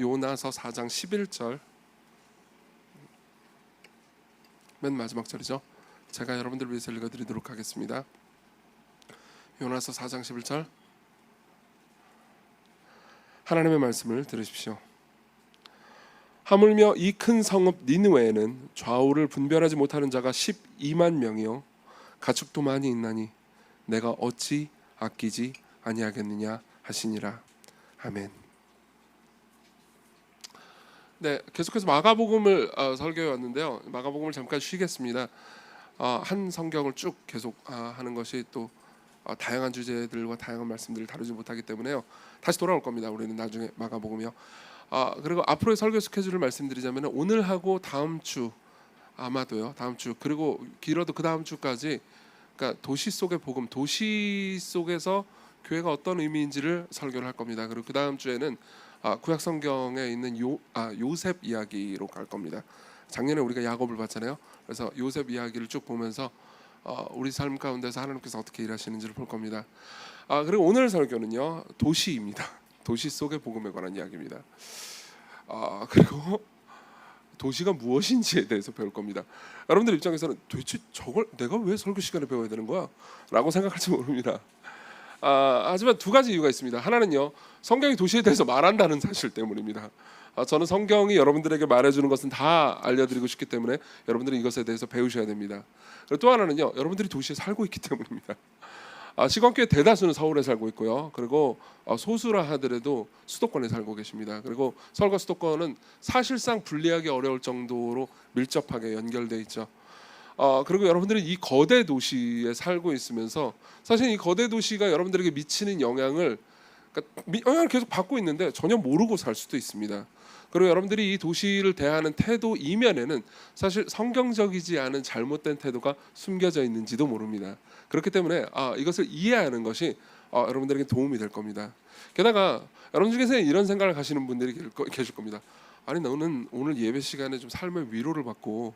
요나서 4장 11절, 맨 마지막 절이죠. 제가 여러분들을 위해서 읽어드리도록 하겠습니다. 요나서 4장 11절, 하나님의 말씀을 들으십시오. 하물며 이 큰 성읍 니느웨에는 좌우를 분별하지 못하는 자가 12만 명이요 가축도 많이 있나니 내가 어찌 아끼지 아니하겠느냐 하시니라. 아멘. 네, 계속해서 마가복음을 설교해 왔는데요. 마가복음을 잠깐 쉬겠습니다. 한 성경을 쭉 계속 하는 것이 또 다양한 주제들과 다양한 말씀들을 다루지 못하기 때문에요. 다시 돌아올 겁니다. 우리는 나중에 마가복음이요. 그리고 앞으로의 설교 스케줄을 말씀드리자면 오늘 하고 다음 주, 아마도요. 다음 주, 그리고 길어도 그 다음 주까지, 그러니까 도시 속의 복음, 도시 속에서 교회가 어떤 의미인지를 설교를 할 겁니다. 그리고 그 다음 주에는 구약 성경에 있는 요셉 이야기로 갈 겁니다. 작년에 우리가 야곱을 봤잖아요. 그래서 요셉 이야기를 쭉 보면서 우리 삶 가운데서 하나님께서 어떻게 일하시는지를 볼 겁니다. 그리고 오늘 설교는요, 도시입니다. 도시 속의 복음에 관한 이야기입니다. 그리고 도시가 무엇인지에 대해서 배울 겁니다. 여러분들 입장에서는 도대체 저걸 내가 왜 설교 시간에 배워야 되는 거야? 라고 생각할지 모릅니다. 하지만 두 가지 이유가 있습니다. 하나는요, 성경이 도시에 대해서 말한다는 사실 때문입니다. 저는 성경이 여러분들에게 말해주는 것은 다 알려드리고 싶기 때문에 여러분들이 이것에 대해서 배우셔야 됩니다. 그리고 또 하나는요, 여러분들이 도시에 살고 있기 때문입니다. 시건교회 대다수는 서울에 살고 있고요. 그리고 소수라 하더라도 수도권에 살고 계십니다. 그리고 서울과 수도권은 사실상 분리하기 어려울 정도로 밀접하게 연결돼 있죠. 그리고 여러분들은 이 거대 도시에 살고 있으면서 사실 이 거대 도시가 여러분들에게 미치는 영향을 계속 받고 있는데 전혀 모르고 살 수도 있습니다. 그리고 여러분들이 이 도시를 대하는 태도 이면에는 사실 성경적이지 않은 잘못된 태도가 숨겨져 있는지도 모릅니다. 그렇기 때문에 이것을 이해하는 것이 여러분들에게 도움이 될 겁니다. 게다가 여러분 중에서 이런 생각을 하시는 분들이 계실 겁니다. 아니, 너는 오늘 예배 시간에 좀 삶의 위로를 받고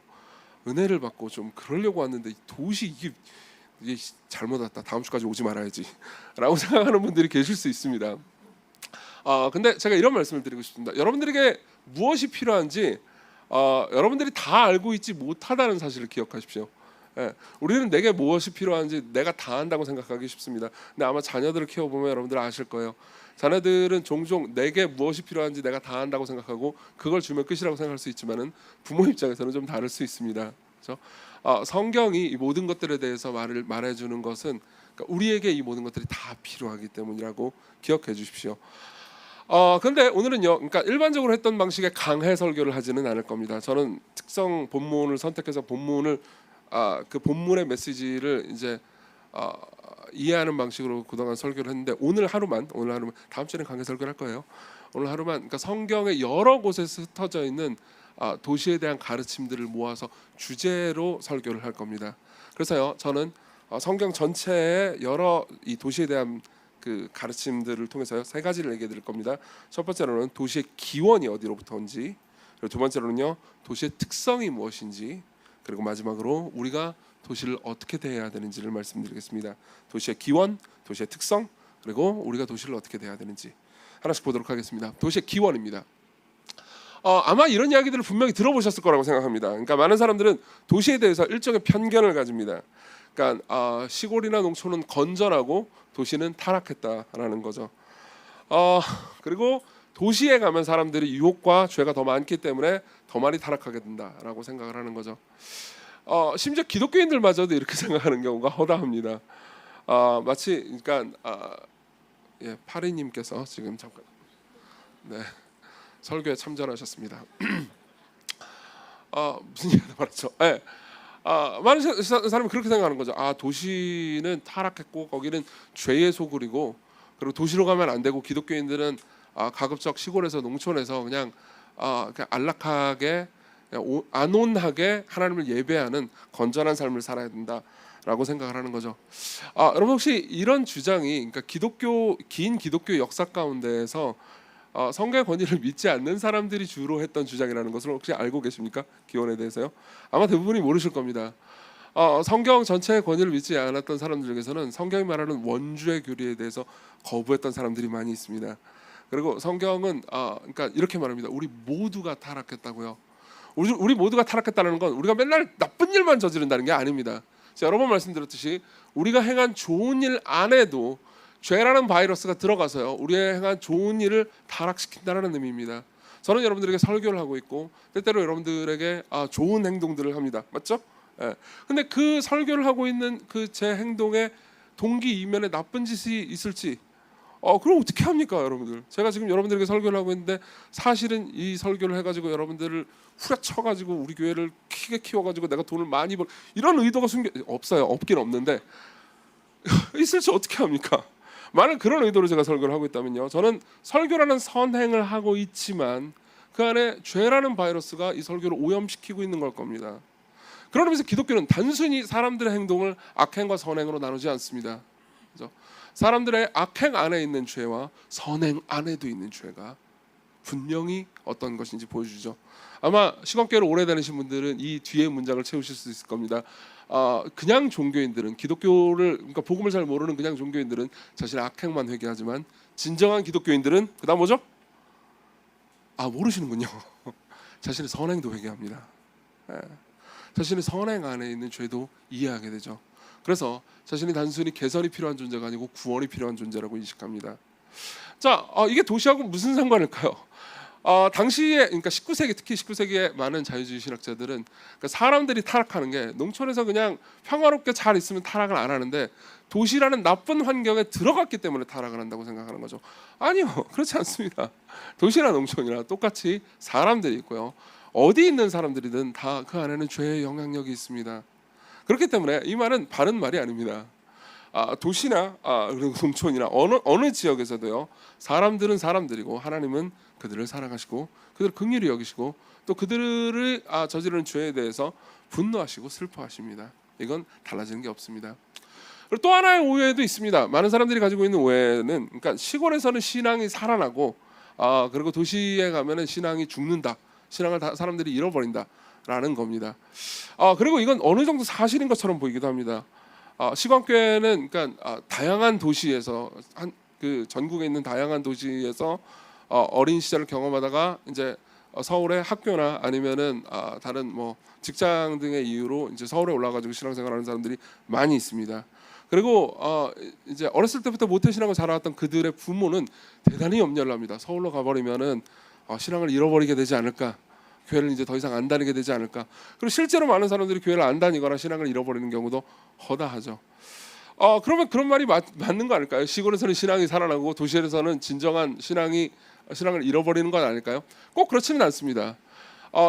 은혜를 받고 좀 그러려고 왔는데 도시 이게 잘못 왔다. 다음 주까지 오지 말아야지 라고 생각하는 분들이 계실 수 있습니다. 근데 제가 이런 말씀을 드리고 싶습니다. 여러분들에게 무엇이 필요한지 여러분들이 다 알고 있지 못하다는 사실을 기억하십시오. 우리는 내게 무엇이 필요한지 내가 다 안다고 생각하기 쉽습니다. 근데 아마 자녀들을 키워보면 여러분들 아실 거예요. 자녀들은 종종 내게 무엇이 필요한지 내가 다 안다고 생각하고 그걸 주면 끝이라고 생각할 수 있지만은 부모 입장에서는 좀 다를 수 있습니다. 그렇죠? 성경이 이 모든 것들에 대해서 말해주는 것은 그러니까 우리에게 이 모든 것들이 다 필요하기 때문이라고 기억해 주십시오. 그런데 오늘은요, 그러니까 일반적으로 했던 방식의 강해 설교를 하지는 않을 겁니다. 저는 특성 본문을 선택해서 본문을 그 본문의 메시지를 이제 이해하는 방식으로 그동안 설교를 했는데 오늘 하루만 다음 주에는 강해 설교를 할 거예요. 오늘 하루만 그러니까 성경의 여러 곳에서 흩어져 있는 도시에 대한 가르침들을 모아서 주제로 설교를 할 겁니다. 그래서요, 저는 성경 전체의 여러 이 도시에 대한 그 가르침들을 통해서요, 세 가지를 얘기해 드릴 겁니다. 첫 번째로는 도시의 기원이 어디로부터 온지, 그리고 두 번째로는요, 도시의 특성이 무엇인지, 그리고 마지막으로 우리가 도시를 어떻게 대해야 되는지를 말씀드리겠습니다. 도시의 기원, 도시의 특성, 그리고 우리가 도시를 어떻게 대해야 되는지 하나씩 보도록 하겠습니다. 도시의 기원입니다. 아마 이런 이야기들을 분명히 들어보셨을 거라고 생각합니다. 그러니까 많은 사람들은 도시에 대해서 일종의 편견을 가집니다. 그러니까 시골이나 농촌은 건전하고 도시는 타락했다라는 거죠. 그리고 도시에 가면 사람들이 유혹과 죄가 더 많기 때문에 더 많이 타락하게 된다라고 생각을 하는 거죠. 심지어 기독교인들마저도 이렇게 생각하는 경우가 허다합니다. 마치 그러니까 파리님께서 지금 잠깐 설교에 참전하셨습니다. 무슨 얘기를 말했죠? 많은 사람이 그렇게 생각하는 거죠. 도시는 타락했고 거기는 죄의 소굴이고, 그리고 도시로 가면 안 되고 기독교인들은 가급적 시골에서 농촌에서 그냥 안락하게 안온하게 하나님을 예배하는 건전한 삶을 살아야 된다라고 생각을 하는 거죠. 여러분 혹시 이런 주장이 그러니까 긴 기독교 역사 가운데에서 성경의 권위를 믿지 않는 사람들이 주로 했던 주장이라는 것을 혹시 알고 계십니까? 기원에 대해서요? 아마 대부분이 모르실 겁니다. 성경 전체의 권위를 믿지 않았던 사람들 중에서는 성경이 말하는 원주의 교리에 대해서 거부했던 사람들이 많이 있습니다. 그리고 성경은 그러니까 이렇게 말합니다. 우리 모두가 타락했다고요. 우리 모두가 타락했다는 건 우리가 맨날 나쁜 일만 저지른다는 게 아닙니다. 제가 여러 번 말씀드렸듯이 우리가 행한 좋은 일 안에도 죄라는 바이러스가 들어가서요, 우리의 행한 좋은 일을 타락시킨다는 의미입니다. 저는 여러분들에게 설교를 하고 있고 때때로 여러분들에게 좋은 행동들을 합니다. 맞죠? 예. 근데 그 설교를 하고 있는 그 제 행동의 동기 이면에 나쁜 짓이 있을지 그럼 어떻게 합니까, 여러분들? 제가 지금 여러분들에게 설교를 하고 있는데 사실은 이 설교를 해가지고 여러분들을 후려쳐가지고 우리 교회를 크게 키워가지고 내가 돈을 많이 벌 이런 의도가 없어요. 없긴 없는데 있을지 어떻게 합니까? 만약 그런 의도로 제가 설교를 하고 있다면요, 저는 설교라는 선행을 하고 있지만 그 안에 죄라는 바이러스가 이 설교를 오염시키고 있는 걸 겁니다. 그런 의미에서 기독교는 단순히 사람들의 행동을 악행과 선행으로 나누지 않습니다. 그렇죠? 사람들의 악행 안에 있는 죄와 선행 안에도 있는 죄가 분명히 어떤 것인지 보여주죠. 아마 시간교회를 오래 다니신 분들은 이 뒤에 문장을 채우실 수 있을 겁니다. 그냥 종교인들은, 기독교를 그러니까 복음을 잘 모르는 그냥 종교인들은 자신의 악행만 회개하지만 진정한 기독교인들은 그다음 뭐죠? 모르시는군요. 자신의 선행도 회개합니다. 자신의 선행 안에 있는 죄도 이해하게 되죠. 그래서 자신이 단순히 개선이 필요한 존재가 아니고 구원이 필요한 존재라고 인식합니다. 자, 이게 도시하고 무슨 상관일까요? 당시에, 그러니까 19세기, 특히 19세기의 많은 자유주의 신학자들은 그러니까 사람들이 타락하는 게 농촌에서 그냥 평화롭게 잘 있으면 타락을 안 하는데 도시라는 나쁜 환경에 들어갔기 때문에 타락을 한다고 생각하는 거죠. 아니요, 그렇지 않습니다. 도시나 농촌이나 똑같이 사람들이 있고요, 어디 있는 사람들이든 다 그 안에는 죄의 영향력이 있습니다. 그렇기 때문에 이 말은 바른 말이 아닙니다. 도시나 그리고 농촌이나 어느 지역에서도요, 사람들은 사람들이고 하나님은 그들을 사랑하시고 그들을 긍휼히 여기시고 또 그들을 저지르는 죄에 대해서 분노하시고 슬퍼하십니다. 이건 달라지는 게 없습니다. 그리고 또 하나의 오해도 있습니다. 많은 사람들이 가지고 있는 오해는, 그러니까 시골에서는 신앙이 살아나고 그리고 도시에 가면은 신앙이 죽는다, 신앙을 사람들이 잃어버린다라는 겁니다. 그리고 이건 어느 정도 사실인 것처럼 보이기도 합니다. 시광교회는 그러니까 다양한 도시에서 그 전국에 있는 다양한 도시에서 어린 시절을 경험하다가 이제 서울의 학교나 아니면은 다른 뭐 직장 등의 이유로 이제 서울에 올라가지고 신앙생활하는 사람들이 많이 있습니다. 그리고 이제 어렸을 때부터 모태신앙을 자라왔던 그들의 부모는 대단히 염려를 합니다. 서울로 가버리면은 신앙을 잃어버리게 되지 않을까, 교회를 이제 더 이상 안 다니게 되지 않을까. 그리고 실제로 많은 사람들이 교회를 안 다니거나 신앙을 잃어버리는 경우도 허다하죠. 그러면 그런 말이 맞는 거 아닐까요? 시골에서는 신앙이 살아나고 도시에서는 진정한 신앙을 잃어버리는 건 아닐까요? 꼭 그렇지는 않습니다.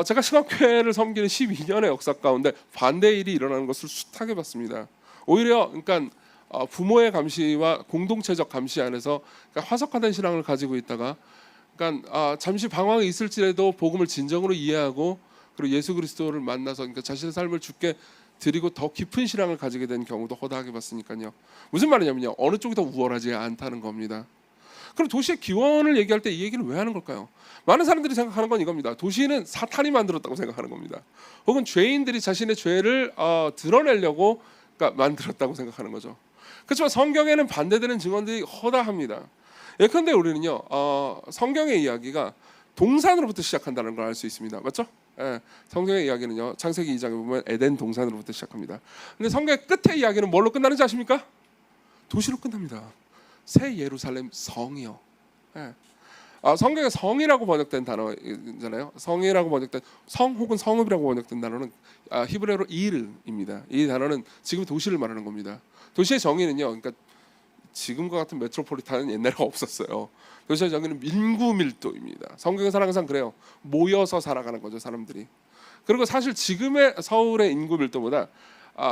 제가 시각교회를 섬기는 12년의 역사 가운데 반대의 일이 일어나는 것을 숱하게 봤습니다. 오히려 그러니까 부모의 감시와 공동체적 감시 안에서 그러니까 화석화된 신앙을 가지고 있다가 그러니까 잠시 방황이 있을지라도 복음을 진정으로 이해하고 그리고 예수 그리스도를 만나서 그러니까 자신의 삶을 주께 드리고 더 깊은 신앙을 가지게 된 경우도 허다하게 봤으니까요. 무슨 말이냐면요, 어느 쪽이 더 우월하지 않다는 겁니다. 그럼 도시의 기원을 얘기할 때 이 얘기를 왜 하는 걸까요? 많은 사람들이 생각하는 건 이겁니다. 도시는 사탄이 만들었다고 생각하는 겁니다. 혹은 죄인들이 자신의 죄를 드러내려고 그러니까 만들었다고 생각하는 거죠. 그렇지만 성경에는 반대되는 증언들이 허다합니다. 예컨대 우리는요, 성경의 이야기가 동산으로부터 시작한다는 걸 알 수 있습니다. 맞죠? 예, 성경의 이야기는요, 창세기 2장에 보면 에덴 동산으로부터 시작합니다. 근데 성경의 끝의 이야기는 뭘로 끝나는지 아십니까? 도시로 끝납니다. 새 예루살렘 성이요. 예. 성경에 성이라고 번역된 단어잖아요. 성이라고 번역된 성 혹은 성읍이라고 번역된 단어는 히브리어로 이르입니다. 이 단어는 지금 도시를 말하는 겁니다. 도시의 정의는요, 그러니까 지금과 같은 메트로폴리탄은 옛날에 없었어요. 도시의 정의는 인구 밀도입니다. 성경에서 항상 그래요. 모여서 살아가는 거죠, 사람들이. 그리고 사실 지금의 서울의 인구 밀도보다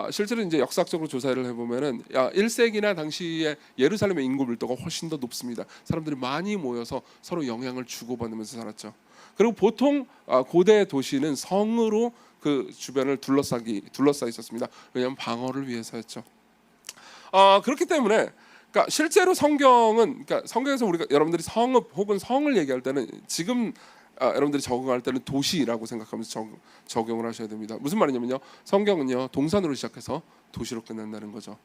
실제로 이제 역사적으로 조사를 해보면은 1세기나 당시에 예루살렘의 인구 밀도가 훨씬 더 높습니다. 사람들이 많이 모여서 서로 영향을 주고받으면서 살았죠. 그리고 보통 고대 도시는 성으로 그 주변을 둘러싸 있었습니다. 왜냐하면 방어를 위해서였죠. 그렇기 때문에 그러니까 실제로 성경은, 그러니까 성경에서 우리가 여러분들이 성읍 혹은 성을 얘기할 때는 지금 여러분들이 적응할 때는 도시라고 생각하면서 적용을 하셔야 됩니다. 무슨 말이냐면요, 성경은요 동산으로 시작해서 도시로 끝난다는 거죠.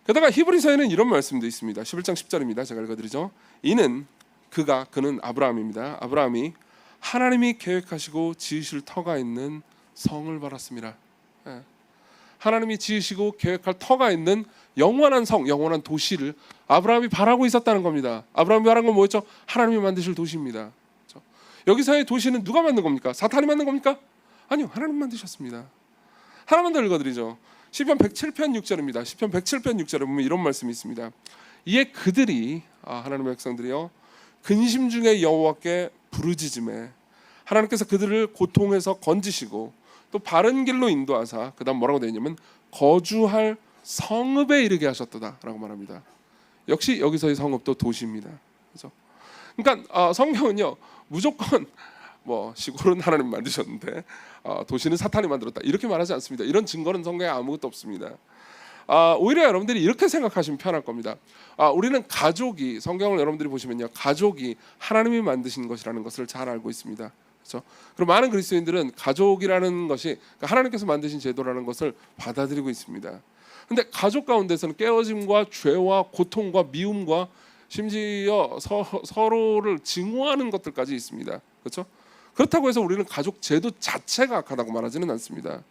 게다가 히브리서에는 이런 말씀도 있습니다. 11장 10절입니다. 제가 읽어드리죠. 이는 그는 아브라함입니다. 아브라함이 하나님이 계획하시고 지으실 터가 있는 성을 바랐습니다. 예. 하나님이 지으시고 계획할 터가 있는 영원한 성, 영원한 도시를 아브라함이 바라고 있었다는 겁니다. 아브라함이 바란 건 뭐였죠? 하나님이 만드실 도시입니다. 그렇죠? 여기서의 도시는 누가 만든 겁니까? 사탄이 만든 겁니까? 아니요, 하나님 만드셨습니다. 하나만 더 읽어드리죠. 시편 107편 6절입니다. 시편 107편 6절에 보면 이런 말씀이 있습니다. 이에 그들이 하나님의 백성들이요 근심 중에 여호와께 부르짖음에 하나님께서 그들을 고통에서 건지시고 또 바른 길로 인도하사 그다음 뭐라고 되어 있냐면 거주할 성읍에 이르게 하셨도다라고 말합니다. 역시 여기서의 성읍도 도시입니다. 그렇죠? 그러니까 성경은요 무조건 뭐 시골은 하나님 만드셨는데 도시는 사탄이 만들었다 이렇게 말하지 않습니다. 이런 증거는 성경에 아무것도 없습니다. 오히려 여러분들이 이렇게 생각하시면 편할 겁니다. 우리는 가족이 성경을 여러분들이 보시면요 가족이 하나님이 만드신 것이라는 것을 잘 알고 있습니다. 그렇죠? 그럼 많은 그리스도인들은 가족이라는 것이 하나님께서 만드신 제도라는 것을 받아들이고 있습니다. 근데 가족 가운데서는 깨어짐과 죄와 고통과 미움과 심지어 서로를 증오하는 것들까지 있습니다. 그렇죠? 그렇다고 해서 우리는 가족 제도 자체가 악하다고 말하지는 않습니다.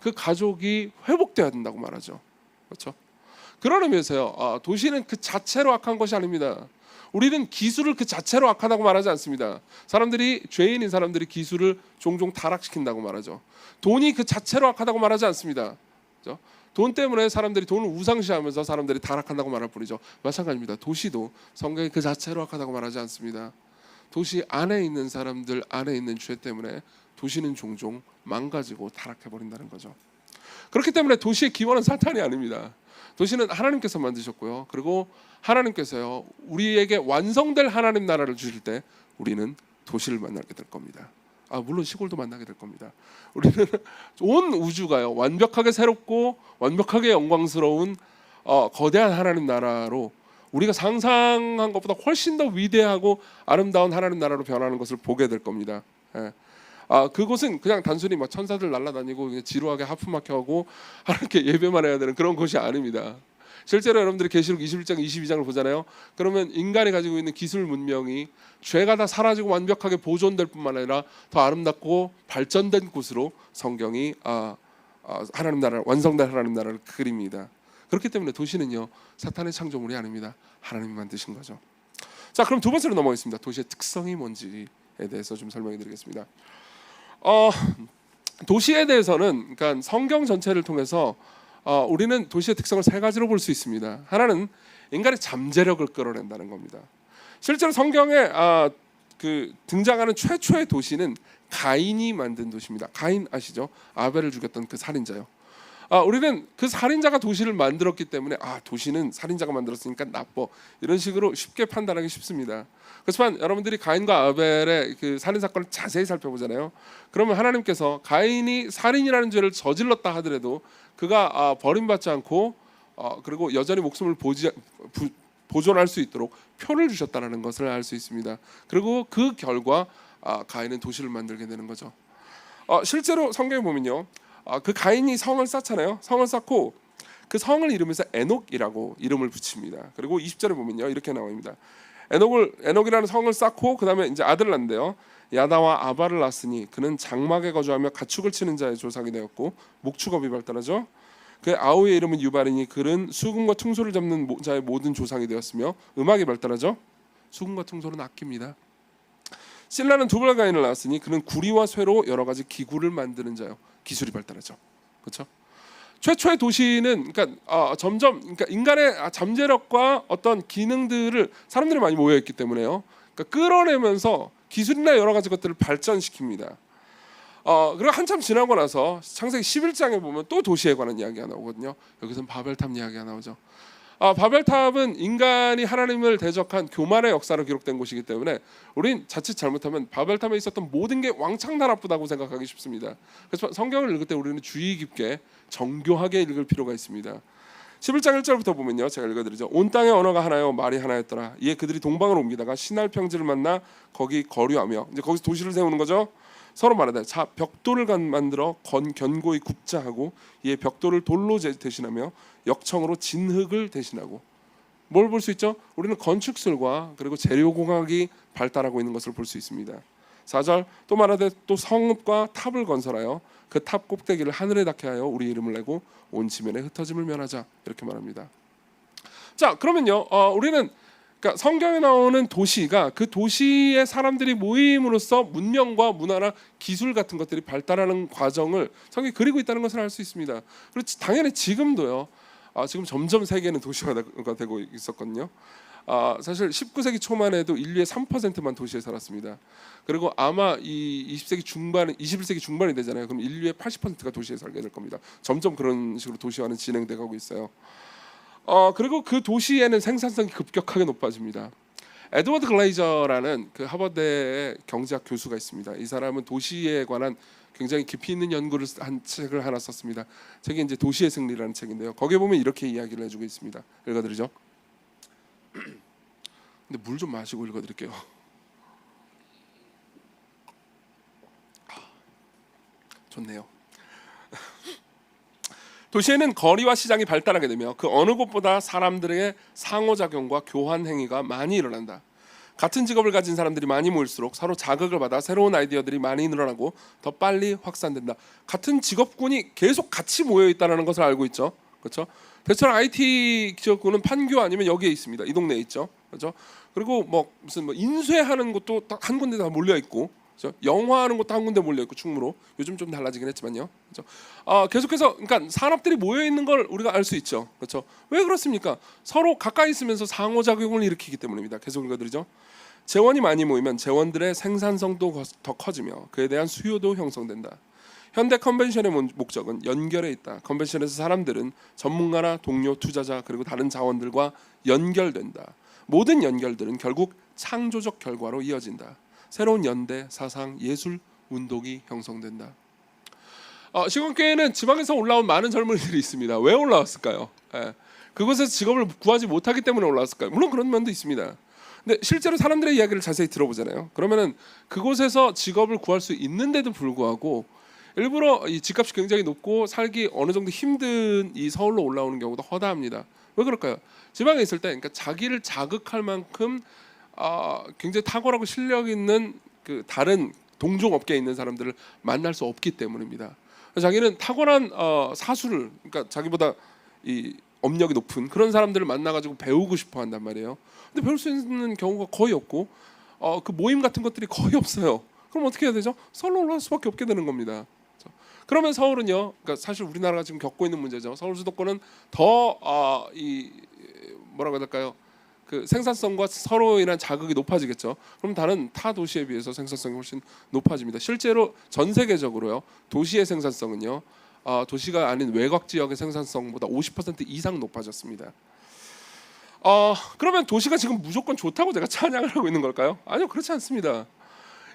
그 가족이 회복돼야 된다고 말하죠. 그렇죠? 그런 의미에서요 도시는 그 자체로 악한 것이 아닙니다. 우리는 기술을 그 자체로 악하다고 말하지 않습니다. 죄인인 사람들이 기술을 종종 타락시킨다고 말하죠. 돈이 그 자체로 악하다고 말하지 않습니다. 그렇죠? 돈 때문에 사람들이 돈을 우상시하면서 사람들이 타락한다고 말할 뿐이죠. 마찬가지입니다. 도시도 성경이 그 자체로 악하다고 말하지 않습니다. 도시 안에 있는 사람들 안에 있는 죄 때문에 도시는 종종 망가지고 타락해버린다는 거죠. 그렇기 때문에 도시의 기원은 사탄이 아닙니다. 도시는 하나님께서 만드셨고요. 그리고 하나님께서요 우리에게 완성될 하나님 나라를 주실 때 우리는 도시를 만나게 될 겁니다. 물론 시골도 만나게 될 겁니다. 우리는 온 우주가요 완벽하게 새롭고 완벽하게 영광스러운 거대한 하나님 나라로 우리가 상상한 것보다 훨씬 더 위대하고 아름다운 하나님 나라로 변하는 것을 보게 될 겁니다. 예. 그곳은 그냥 단순히 막 천사들 날아다니고 그냥 지루하게 하품막혀하고 하나님께 예배만 해야 되는 그런 곳이 아닙니다. 실제로 여러분들이 계시록 21장 22장을 보잖아요. 그러면 인간이 가지고 있는 기술 문명이 죄가 다 사라지고 완벽하게 보존될 뿐만 아니라 더 아름답고 발전된 곳으로 성경이 하나님 나라 완성된 하나님 나라를 그립니다. 그렇기 때문에 도시는요 사탄의 창조물이 아닙니다. 하나님이 만드신 거죠. 자, 그럼 두 번째로 넘어가겠습니다. 도시의 특성이 뭔지에 대해서 좀 설명해 드리겠습니다. 도시에 대해서는 그러니까 성경 전체를 통해서 우리는 도시의 특성을 세 가지로 볼 수 있습니다. 하나는 인간의 잠재력을 끌어낸다는 겁니다. 실제로 성경에 등장하는 최초의 도시는 가인이 만든 도시입니다. 가인 아시죠? 아벨을 죽였던 그 살인자요. 우리는 그 살인자가 도시를 만들었기 때문에 도시는 살인자가 만들었으니까 나빠 이런 식으로 쉽게 판단하기 쉽습니다. 그렇지만 여러분들이 가인과 아벨의 그 살인 사건을 자세히 살펴보잖아요. 그러면 하나님께서 가인이 살인이라는 죄를 저질렀다 하더라도 그가 버림받지 않고 그리고 여전히 목숨을 보존할 수 있도록 표를 주셨다는 것을 알 수 있습니다. 그리고 그 결과 가인은 도시를 만들게 되는 거죠. 실제로 성경에 보면요. 그 가인이 성을 쌓잖아요. 성을 쌓고 그 성을 이루면서 에녹이라고 이름을 붙입니다. 그리고 20절에 보면요. 이렇게 나옵니다. 에녹이라는 성을 쌓고 그다음에 이제 아들을 낳는데요. 야다와 아바를 낳았으니 그는 장막에 거주하며 가축을 치는 자의 조상이 되었고 목축업이 발달하죠. 그 아우의 이름은 유발이니 그는 수금과 퉁소를 잡는 자의 모든 조상이 되었으며 음악이 발달하죠. 수금과 퉁소는 악기입니다. 실라는 두발가인을 낳았으니 그는 구리와 쇠로 여러 가지 기구를 만드는 자요. 기술이 발달하죠. 그렇죠? 최초의 도시는 점점 인간의 잠재력과 어떤 기능들을 사람들이 많이 모여 있기 때문에요. 끌어내면서 기술이나 여러 가지 것들을 발전시킵니다. 그리고 한참 지나고 나서 창세기 11장에 보면 또 도시에 관한 이야기가 나오거든요. 여기서는 바벨탑 이야기가 나오죠. 바벨탑은 인간이 하나님을 대적한 교만의 역사로 기록된 곳이기 때문에 우린 자칫 잘못하면 바벨탑에 있었던 모든 게 왕창 다 나쁘다고 생각하기 쉽습니다. 그래서 성경을 읽을 때 우리는 주의 깊게 정교하게 읽을 필요가 있습니다. 11장 1절부터 보면요. 제가 읽어드리죠. 온 땅의 언어가 하나요 말이 하나였더라. 이에 그들이 동방으로 옮기다가 시날 평지를 만나 거기 거류하며 이제 거기서 도시를 세우는 거죠. 서로 말하되 자 벽돌을 만들어 견고히 굽자 하고 이에 벽돌을 돌로 대신하며 역청으로 진흙을 대신하고 뭘 볼 수 있죠? 우리는 건축술과 그리고 재료공학이 발달하고 있는 것을 볼 수 있습니다. 4절 또 말하되 또 성읍과 탑을 건설하여 그 탑 꼭대기를 하늘에 닿게 하여 우리 이름을 내고 온 지면에 흩어짐을 면하자 이렇게 말합니다. 자 그러면요 우리는 그러니까 성경에 나오는 도시가 그 도시의 사람들이 모임으로써 문명과 문화나 기술 같은 것들이 발달하는 과정을 성경이 그리고 있다는 것을 알 수 있습니다. 그리고 당연히 지금도요. 지금 점점 세계는 도시화가 되고 있었거든요. 사실 19세기 초만 해도 인류의 3%만 도시에 살았습니다. 그리고 아마 이 20세기 중반, 21세기 중반이 되잖아요. 그럼 인류의 80%가 도시에 살게 될 겁니다. 점점 그런 식으로 도시화는 진행돼 가고 있어요. 그리고 그 도시에는 생산성이 급격하게 높아집니다. 에드워드 글레이저라는 그 하버드의 경제학 교수가 있습니다. 이 사람은 도시에 관한 굉장히 깊이 있는 연구를 한 책을 하나 썼습니다. 책이 이제 도시의 승리라는 책인데요. 거기에 보면 이렇게 이야기를 해주고 있습니다. 읽어드리죠. 근데 물 좀 마시고 읽어드릴게요. 좋네요. 도시에는 거리와 시장이 발달하게 되며 그 어느 곳보다 사람들의 상호작용과 교환 행위가 많이 일어난다. 같은 직업을 가진 사람들이 많이 모일수록 서로 자극을 받아 새로운 아이디어들이 많이 늘어나고 더 빨리 확산된다. 같은 직업군이 계속 같이 모여 있다는 것을 알고 있죠. 그렇죠? 대체로 IT 직업군은 판교 아니면 여기에 있습니다. 이 동네에 있죠. 그렇죠? 그리고 무슨 인쇄하는 곳도 한 군데 다 몰려 있고, 그렇죠? 영화하는 곳도 한 군데 몰려 있고 충무로. 요즘 좀 달라지긴 했지만요. 그렇죠? 계속해서 그러니까 산업들이 모여 있는 걸 우리가 알 수 있죠. 그렇죠? 왜 그렇습니까? 서로 가까이 있으면서 상호작용을 일으키기 때문입니다. 계속 읽어드리죠. 재원이 많이 모이면 재원들의 생산성도 더 커지며 그에 대한 수요도 형성된다. 현대 컨벤션의 목적은 연결에 있다. 컨벤션에서 사람들은 전문가나 동료, 투자자 그리고 다른 자원들과 연결된다. 모든 연결들은 결국 창조적 결과로 이어진다. 새로운 연대, 사상, 예술, 운동이 형성된다. 시골교회는 지방에서 올라온 많은 젊은이들이 있습니다. 왜 올라왔을까요? 그곳에서 직업을 구하지 못하기 때문에 올라왔을까요? 물론 그런 면도 있습니다. 근데 실제로 사람들의 이야기를 자세히 들어보잖아요. 그러면은 그곳에서 직업을 구할 수 있는데도 불구하고 일부러 이 집값이 굉장히 높고 살기 어느 정도 힘든 이 서울로 올라오는 경우도 허다합니다. 왜 그럴까요? 지방에 있을 때 그러니까 자기를 자극할 만큼 굉장히 탁월하고 실력 있는 그 다른 동종 업계에 있는 사람들을 만날 수 없기 때문입니다. 자기는 탁월한 사수를 그러니까 자기보다 이 업력이 높은 그런 사람들을 만나가지고 배우고 싶어 한단 말이에요. 근데 배울 수 있는 경우가 거의 없고 그 모임 같은 것들이 거의 없어요. 그럼 어떻게 해야 되죠? 서울로 올라갈 수밖에 없게 되는 겁니다. 그러면 서울은요, 그러니까 사실 우리나라가 지금 겪고 있는 문제죠. 서울 수도권은 더 이 뭐라고 해야 될까요? 그 생산성과 서로 인한 자극이 높아지겠죠. 그럼 다른 타 도시에 비해서 생산성이 훨씬 높아집니다. 실제로 전 세계적으로요, 도시의 생산성은요, 도시가 아닌 외곽 지역의 생산성보다 50% 이상 높아졌습니다. 그러면 도시가 지금 무조건 좋다고 제가 찬양을 하고 있는 걸까요? 아니요, 그렇지 않습니다.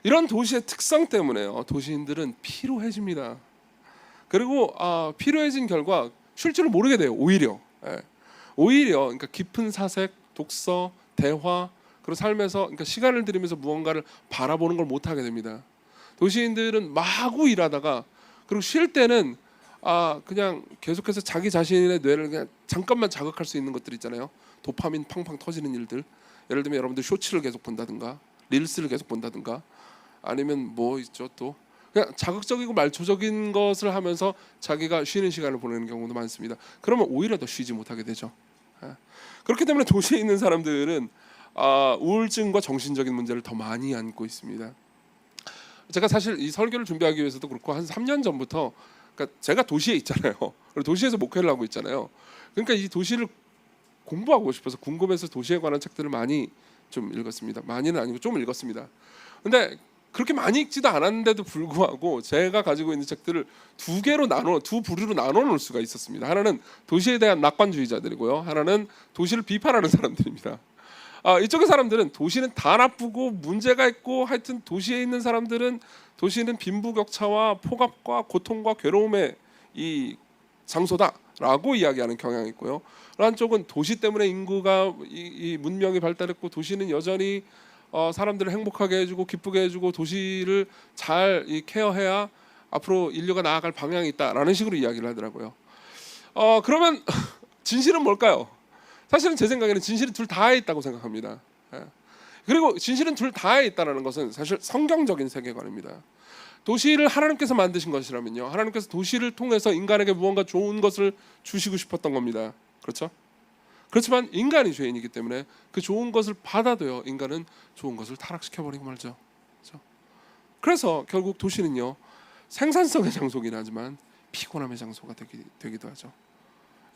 이런 도시의 특성 때문에요, 도시인들은 피로해집니다. 그리고 피로해진 결과 쉴 줄을 모르게 돼요. 오히려 그러니까 깊은 사색, 독서, 대화 그리고 삶에서 그러니까 시간을 들이면서 무언가를 바라보는 걸 못하게 됩니다. 도시인들은 마구 일하다가 그리고 쉴 때는 그냥 계속해서 자기 자신의 뇌를 그냥 잠깐만 자극할 수 있는 것들 있잖아요. 도파민 팡팡 터지는 일들. 예를 들면 여러분들 쇼츠를 계속 본다든가 릴스를 계속 본다든가 아니면 뭐 있죠 또 그냥 자극적이고 말초적인 것을 하면서 자기가 쉬는 시간을 보내는 경우도 많습니다. 그러면 오히려 더 쉬지 못하게 되죠. 그렇기 때문에 도시에 있는 사람들은 우울증과 정신적인 문제를 더 많이 안고 있습니다. 제가 사실 이 설교를 준비하기 위해서도 그렇고 한 3년 전부터 그러니까 제가 도시에 있잖아요. 그리고 도시에서 목회를 하고 있잖아요. 그러니까 이 도시를 공부하고 싶어서 궁금해서 도시에 관한 책들을 많이 좀 읽었습니다. 많이는 아니고 좀 읽었습니다. 근데 그렇게 많이 읽지도 않았는데도 불구하고 제가 가지고 있는 책들을 두 부류로 나눠 놓을 수가 있었습니다. 하나는 도시에 대한 낙관주의자들이고요. 하나는 도시를 비판하는 사람들입니다. 이쪽의 사람들은 도시는 다 나쁘고 문제가 있고 하여튼 도시에 있는 사람들은 도시는 빈부격차와 폭압과 고통과 괴로움의 이 장소다라고 이야기하는 경향이 있고요. 한쪽은 도시 때문에 인구가 이 문명이 발달했고 도시는 여전히 사람들을 행복하게 해주고 기쁘게 해주고 도시를 잘 케어해야 앞으로 인류가 나아갈 방향이 있다라는 식으로 이야기를 하더라고요. 그러면 진실은 뭘까요? 사실은 제 생각에는 진실은 둘 다에 있다고 생각합니다. 예. 그리고 진실은 둘 다에 있다는 것은 사실 성경적인 세계관입니다. 도시를 하나님께서 만드신 것이라면요, 하나님께서 도시를 통해서 인간에게 무언가 좋은 것을 주시고 싶었던 겁니다. 그렇죠? 그렇지만 인간이 죄인이기 때문에 그 좋은 것을 받아도요, 인간은 좋은 것을 타락시켜버리고 말죠. 그렇죠? 그래서 결국 도시는요, 생산성의 장소긴 하지만 피곤함의 장소가 되기도 하죠.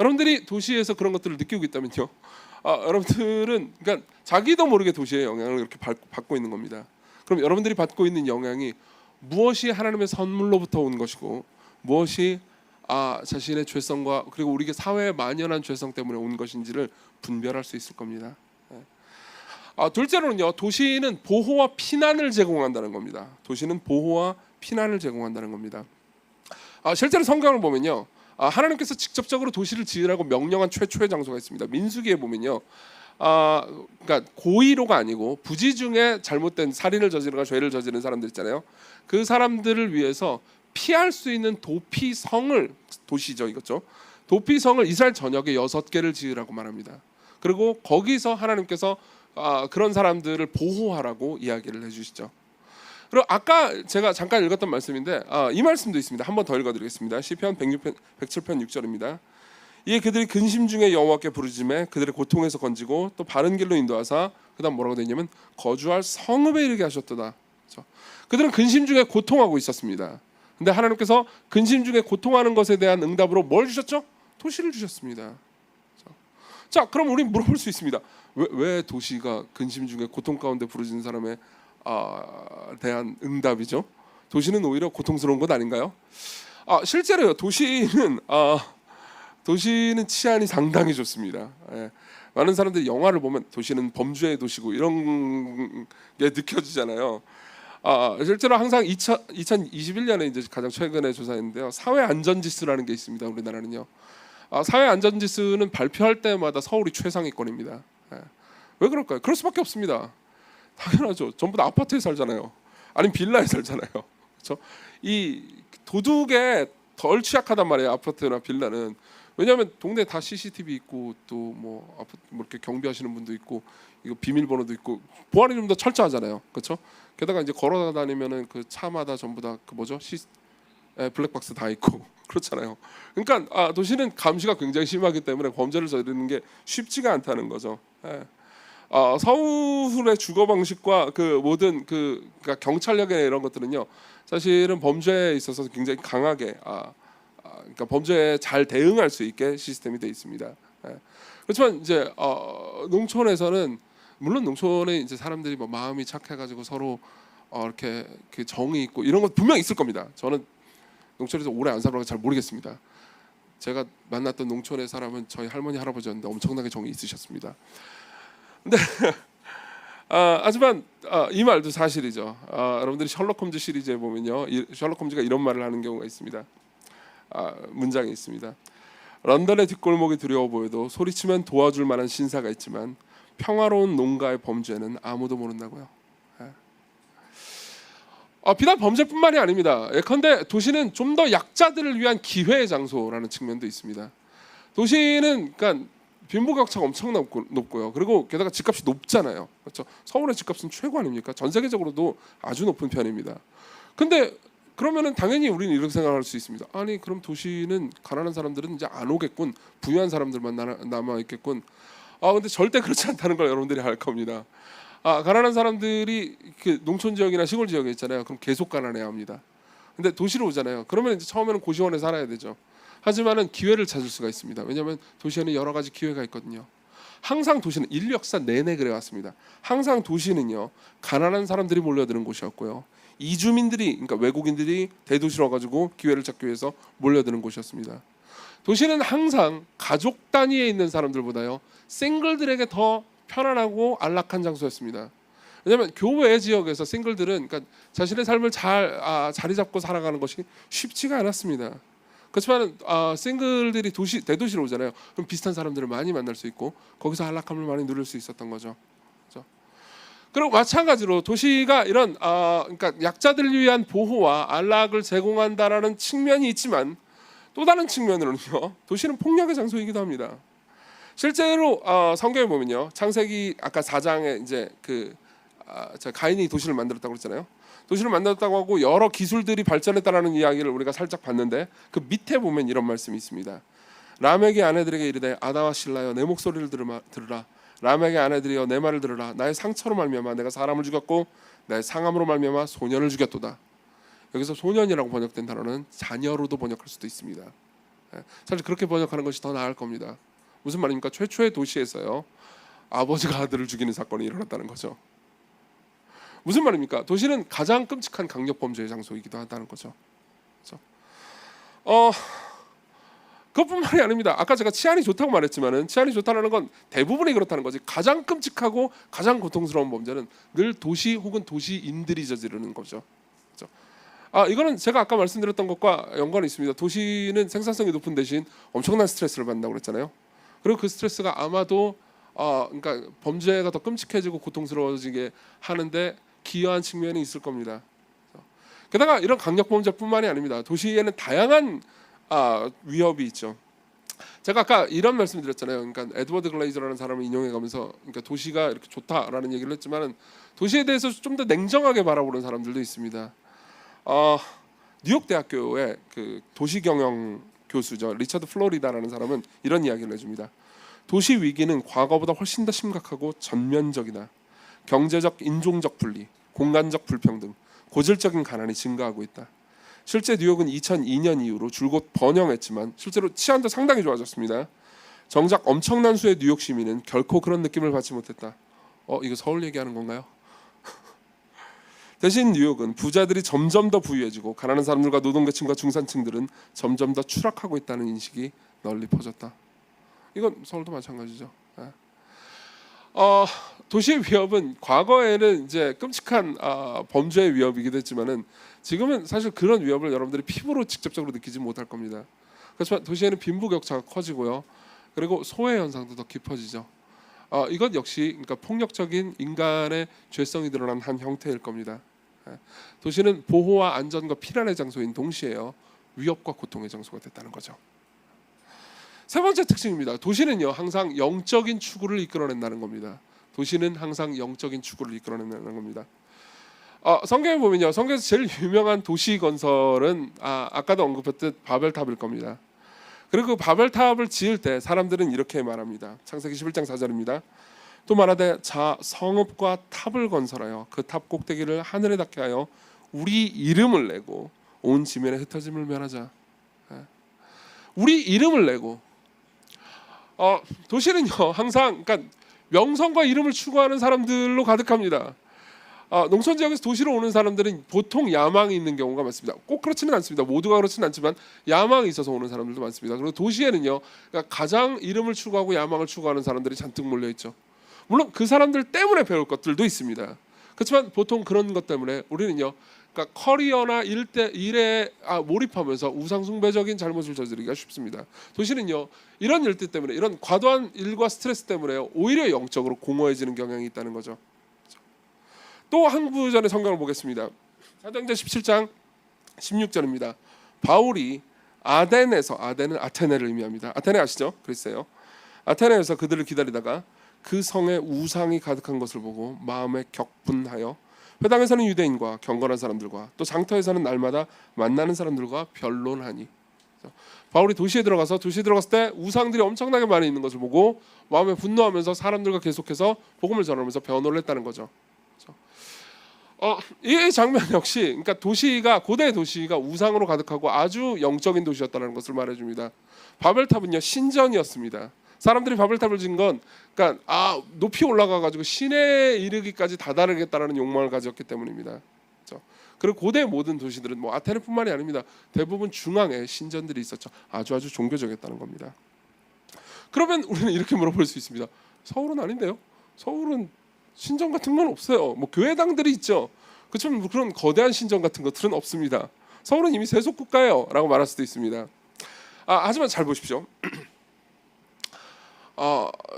여러분들이 도시에서 그런 것들을 느끼고 있다면요, 여러분들은 그러니까 자기도 모르게 도시의 영향을 이렇게 받고 있는 겁니다. 그럼 여러분들이 받고 있는 영향이 무엇이 하나님의 선물로부터 온 것이고 무엇이 자신의 죄성과 그리고 우리 사회에 만연한 죄성 때문에 온 것인지를 분별할 수 있을 겁니다. 둘째로는요, 도시는 보호와 피난을 제공한다는 겁니다. 도시는 보호와 피난을 제공한다는 겁니다. 실제로 성경을 보면요, 하나님께서 직접적으로 도시를 지으라고 명령한 최초의 장소가 있습니다. 민수기에 보면요, 그러니까 고의로가 아니고 부지 중에 잘못된 살인을 저지르거나 죄를 저지른 사람들 있잖아요. 그 사람들을 위해서 피할 수 있는 도피성을, 도시죠 이거죠, 도피성을 이스라엘 전역에 6개를 지으라고 말합니다. 그리고 거기서 하나님께서 그런 사람들을 보호하라고 이야기를 해주시죠. 그리고 아까 제가 잠깐 읽었던 말씀인데 이 말씀도 있습니다. 한 번 더 읽어드리겠습니다. 시편 107편 6절입니다. 이에 그들이 근심 중에 여호와께 부르짖음에 그들의 고통에서 건지고 또 바른 길로 인도하사, 그다음 뭐라고 되냐면 거주할 성읍에 이르게 하셨도다. 그렇죠? 그들은 근심 중에 고통하고 있었습니다. 근데 하나님께서 근심 중에 고통하는 것에 대한 응답으로 뭘 주셨죠? 도시를 주셨습니다. 그렇죠? 자, 그럼 우리 물어볼 수 있습니다. 왜 도시가 근심 중에 고통 가운데 부르짖는 사람에 대한 응답이죠? 도시는 오히려 고통스러운 것 아닌가요? 실제로요, 도시는 치안이 상당히 좋습니다. 예. 많은 사람들이 영화를 보면 도시는 범죄의 도시고 이런 게 느껴지잖아요. 실제로 항상 2021년에 이제 가장 최근에 조사했는데요, 사회 안전지수라는 게 있습니다. 우리나라는요, 사회 안전지수는 발표할 때마다 서울이 최상위권입니다. 예. 왜 그럴까요? 그럴 수밖에 없습니다. 당연하죠. 전부 다 아파트에 살잖아요. 아니면 빌라에 살잖아요. 그렇죠? 이 도둑에 덜 취약하단 말이에요, 아파트나 빌라는. 왜냐하면 동네 다 CCTV 있고 또 뭐 아파트 뭐 이렇게 경비하시는 분도 있고 이거 비밀번호도 있고 보안이 좀 더 철저하잖아요. 그렇죠? 게다가 이제 걸어 다니면은 그 차마다 전부 다 그 뭐죠? 블랙박스 다 있고 그렇잖아요. 그러니까 도시는 감시가 굉장히 심하기 때문에 범죄를 저지르는 게 쉽지가 않다는 거죠. 예. 서울의 주거 방식과 그 모든 그러니까 경찰력이나 이런 것들은요, 사실은 범죄에 있어서 굉장히 강하게 그러니까 범죄에 잘 대응할 수 있게 시스템이 되어 있습니다. 예. 그렇지만 이제 농촌에서는 물론 농촌에 이제 사람들이 뭐 마음이 착해가지고 서로 이렇게 그 정이 있고 이런 것 분명 있을 겁니다. 저는 농촌에서 오래 안 살아서 잘 모르겠습니다. 제가 만났던 농촌의 사람은 저희 할머니 할아버지였는데 엄청나게 정이 있으셨습니다. 근데 하지만 이 말도 사실이죠. 여러분들이 셜록 홈즈 시리즈에 보면요, 셜록 홈즈가 이런 말을 하는 경우가 있습니다. 문장이 있습니다. 런던의 뒷골목이 두려워 보여도 소리치면 도와줄 만한 신사가 있지만 평화로운 농가의 범죄는 아무도 모른다고요. 비단 범죄뿐만이 아닙니다. 예컨대 도시는 좀 더 약자들을 위한 기회의 장소라는 측면도 있습니다. 도시는 그러니까 빈부격차가 엄청 높고요. 그리고 게다가 집값이 높잖아요. 그렇죠? 서울의 집값은 최고 아닙니까? 전 세계적으로도 아주 높은 편입니다. 근데 그러면은 당연히 우리는 이렇게 생각할 수 있습니다. 아니 그럼 도시는 가난한 사람들은 이제 안 오겠군, 부유한 사람들만 남아 있겠군. 근데 절대 그렇지 않다는 걸 여러분들이 알 겁니다. 가난한 사람들이 그 농촌 지역이나 시골 지역에 있잖아요. 그럼 계속 가난해야 합니다. 근데 도시로 오잖아요. 그러면 이제 처음에는 고시원에 살아야 되죠. 하지만은 기회를 찾을 수가 있습니다. 왜냐하면 도시에는 여러 가지 기회가 있거든요. 항상 도시는 인류 역사 내내 그래왔습니다. 항상 도시는요, 가난한 사람들이 몰려드는 곳이었고요, 이주민들이, 그러니까 외국인들이 대도시로 와가지고 기회를 찾기 위해서 몰려드는 곳이었습니다. 도시는 항상 가족 단위에 있는 사람들보다요, 싱글들에게 더 편안하고 안락한 장소였습니다. 왜냐하면 교외 지역에서 싱글들은 그러니까 자신의 삶을 잘 자리 잡고 살아가는 것이 쉽지가 않았습니다. 그렇지만 싱글들이 대도시로 오잖아요. 그럼 비슷한 사람들을 많이 만날 수 있고 거기서 안락함을 많이 누릴 수 있었던 거죠. 그렇죠? 그리고 마찬가지로 도시가 이런 그러니까 약자들을 위한 보호와 안락을 제공한다라는 측면이 있지만 또 다른 측면으로는요, 도시는 폭력의 장소이기도 합니다. 실제로 성경에 보면요, 창세기 아까 4장에 이제 가인이 도시를 만들었다고 그랬잖아요. 도시를 만들었다고 하고 여러 기술들이 발전했다라는 이야기를 우리가 살짝 봤는데 그 밑에 보면 이런 말씀이 있습니다. 람에게 아내들에게 이르되 아다와 실라여 내 목소리를 들으라. 람에게 아내들이여 내 말을 들으라. 나의 상처로 말미암아 내가 사람을 죽였고 나의 상함으로 말미암아 소년을 죽였도다. 여기서 소년이라고 번역된 단어는 자녀로도 번역할 수도 있습니다. 사실 그렇게 번역하는 것이 더 나을 겁니다. 무슨 말입니까? 최초의 도시에서요, 아버지가 아들을 죽이는 사건이 일어났다는 거죠. 무슨 말입니까? 도시는 가장 끔찍한 강력 범죄의 장소이기도 하다는 거죠. 그렇죠? 그것뿐만이 아닙니다. 아까 제가 치안이 좋다고 말했지만은 치안이 좋다는 건 대부분이 그렇다는 거지. 가장 끔찍하고 가장 고통스러운 범죄는 늘 도시 혹은 도시인들이 저지르는 거죠. 그렇죠? 이거는 제가 아까 말씀드렸던 것과 연관이 있습니다. 도시는 생산성이 높은 대신 엄청난 스트레스를 받는다고 그랬잖아요. 그리고 그 스트레스가 아마도 그러니까 범죄가 더 끔찍해지고 고통스러워지게 하는데 기여한 측면이 있을 겁니다. 게다가 이런 강력 범죄뿐만이 아닙니다. 도시에는 다양한 위협이 있죠. 제가 아까 이런 말씀드렸잖아요. 그러니까 에드워드 글레이저라는 사람을 인용해가면서 그러니까 도시가 이렇게 좋다라는 얘기를 했지만은 도시에 대해서 좀 더 냉정하게 바라보는 사람들도 있습니다. 뉴욕 대학교의 그 도시경영 교수죠, 리처드 플로리다라는 사람은 이런 이야기를 해줍니다. 도시 위기는 과거보다 훨씬 더 심각하고 전면적이다. 경제적, 인종적 분리, 공간적 불평등, 고질적인 가난이 증가하고 있다. 실제 뉴욕은 2002년 이후로 줄곧 번영했지만 실제로 치안도 상당히 좋아졌습니다. 정작 엄청난 수의 뉴욕 시민은 결코 그런 느낌을 받지 못했다. 이거 서울 얘기하는 건가요? 대신 뉴욕은 부자들이 점점 더 부유해지고 가난한 사람들과 노동계층과 중산층들은 점점 더 추락하고 있다는 인식이 널리 퍼졌다. 이건 서울도 마찬가지죠. 도시의 위협은 과거에는 이제 끔찍한 범죄의 위협이기도 했지만은 지금은 사실 그런 위협을 여러분들이 피부로 직접적으로 느끼지 못할 겁니다. 그렇지만 도시에는 빈부격차가 커지고요. 그리고 소외 현상도 더 깊어지죠. 이것 역시 그러니까 폭력적인 인간의 죄성이 드러난 한 형태일 겁니다. 도시는 보호와 안전과 피란의 장소인 동시에요, 위협과 고통의 장소가 됐다는 거죠. 세 번째 특징입니다. 도시는요 항상 영적인 추구를 이끌어낸다는 겁니다. 도시는 항상 영적인 추구를 이끌어낸다는 겁니다. 성경에 보면요, 성경에서 제일 유명한 도시 건설은 아까도 언급했듯 바벨탑일 겁니다. 그리고 그 바벨탑을 지을 때 사람들은 이렇게 말합니다. 창세기 11장 4절입니다. 또 말하되 자 성읍과 탑을 건설하여 그 탑 꼭대기를 하늘에 닿게 하여 우리 이름을 내고 온 지면에 흩어짐을 면하자. 우리 이름을 내고 도시는요 항상 그러니까 명성과 이름을 추구하는 사람들로 가득합니다. 농촌 지역에서 도시로 오는 사람들은 보통 야망이 있는 경우가 많습니다. 꼭 그렇지는 않습니다. 모두가 그렇지는 않지만 야망이 있어서 오는 사람들도 많습니다. 그리고 도시에는요 그러니까 가장 이름을 추구하고 야망을 추구하는 사람들이 잔뜩 몰려 있죠. 물론 그 사람들 때문에 배울 것들도 있습니다. 그렇지만 보통 그런 것 때문에 우리는요 그러니까 커리어나 일에 몰입하면서 우상숭배적인 잘못을 저지르기가 쉽습니다. 도시는요 이런 일들 때문에, 이런 과도한 일과 스트레스 때문에 오히려 영적으로 공허해지는 경향이 있다는 거죠. 또 한 구절의 성경을 보겠습니다. 사도행전 17장 16절입니다. 바울이 아덴에서, 아덴은 아테네를 의미합니다. 아테네 아시죠? 그리스예요. 아테네에서 그들을 기다리다가 그 성에 우상이 가득한 것을 보고 마음에 격분하여 회당에서는 유대인과 경건한 사람들과 또 장터에서는 날마다 만나는 사람들과 변론하니. 바울이 도시에 들어갔을 때 우상들이 엄청나게 많이 있는 것을 보고 마음에 분노하면서 사람들과 계속해서 복음을 전하면서 변호를 했다는 거죠. 이 장면 역시 그러니까 고대 도시가 우상으로 가득하고 아주 영적인 도시였다는 것을 말해줍니다. 바벨탑은요 신전이었습니다. 사람들이 바벨탑을 지은 건 그러니까 높이 올라가 가지고 신에 이르기까지 다다르겠다라는 욕망을 가졌기 때문입니다. 그렇죠? 그리고 고대 모든 도시들은 뭐 아테네뿐만이 아닙니다. 대부분 중앙에 신전들이 있었죠. 아주 종교적이었다는 겁니다. 그러면 우리는 이렇게 물어볼 수 있습니다. 서울은 아닌데요? 서울은 신전 같은 건 없어요. 뭐 교회당들이 있죠. 그렇지만 그런 거대한 신전 같은 것들은 없습니다. 서울은 이미 세속국가예요 라고 말할 수도 있습니다. 하지만 잘 보십시오.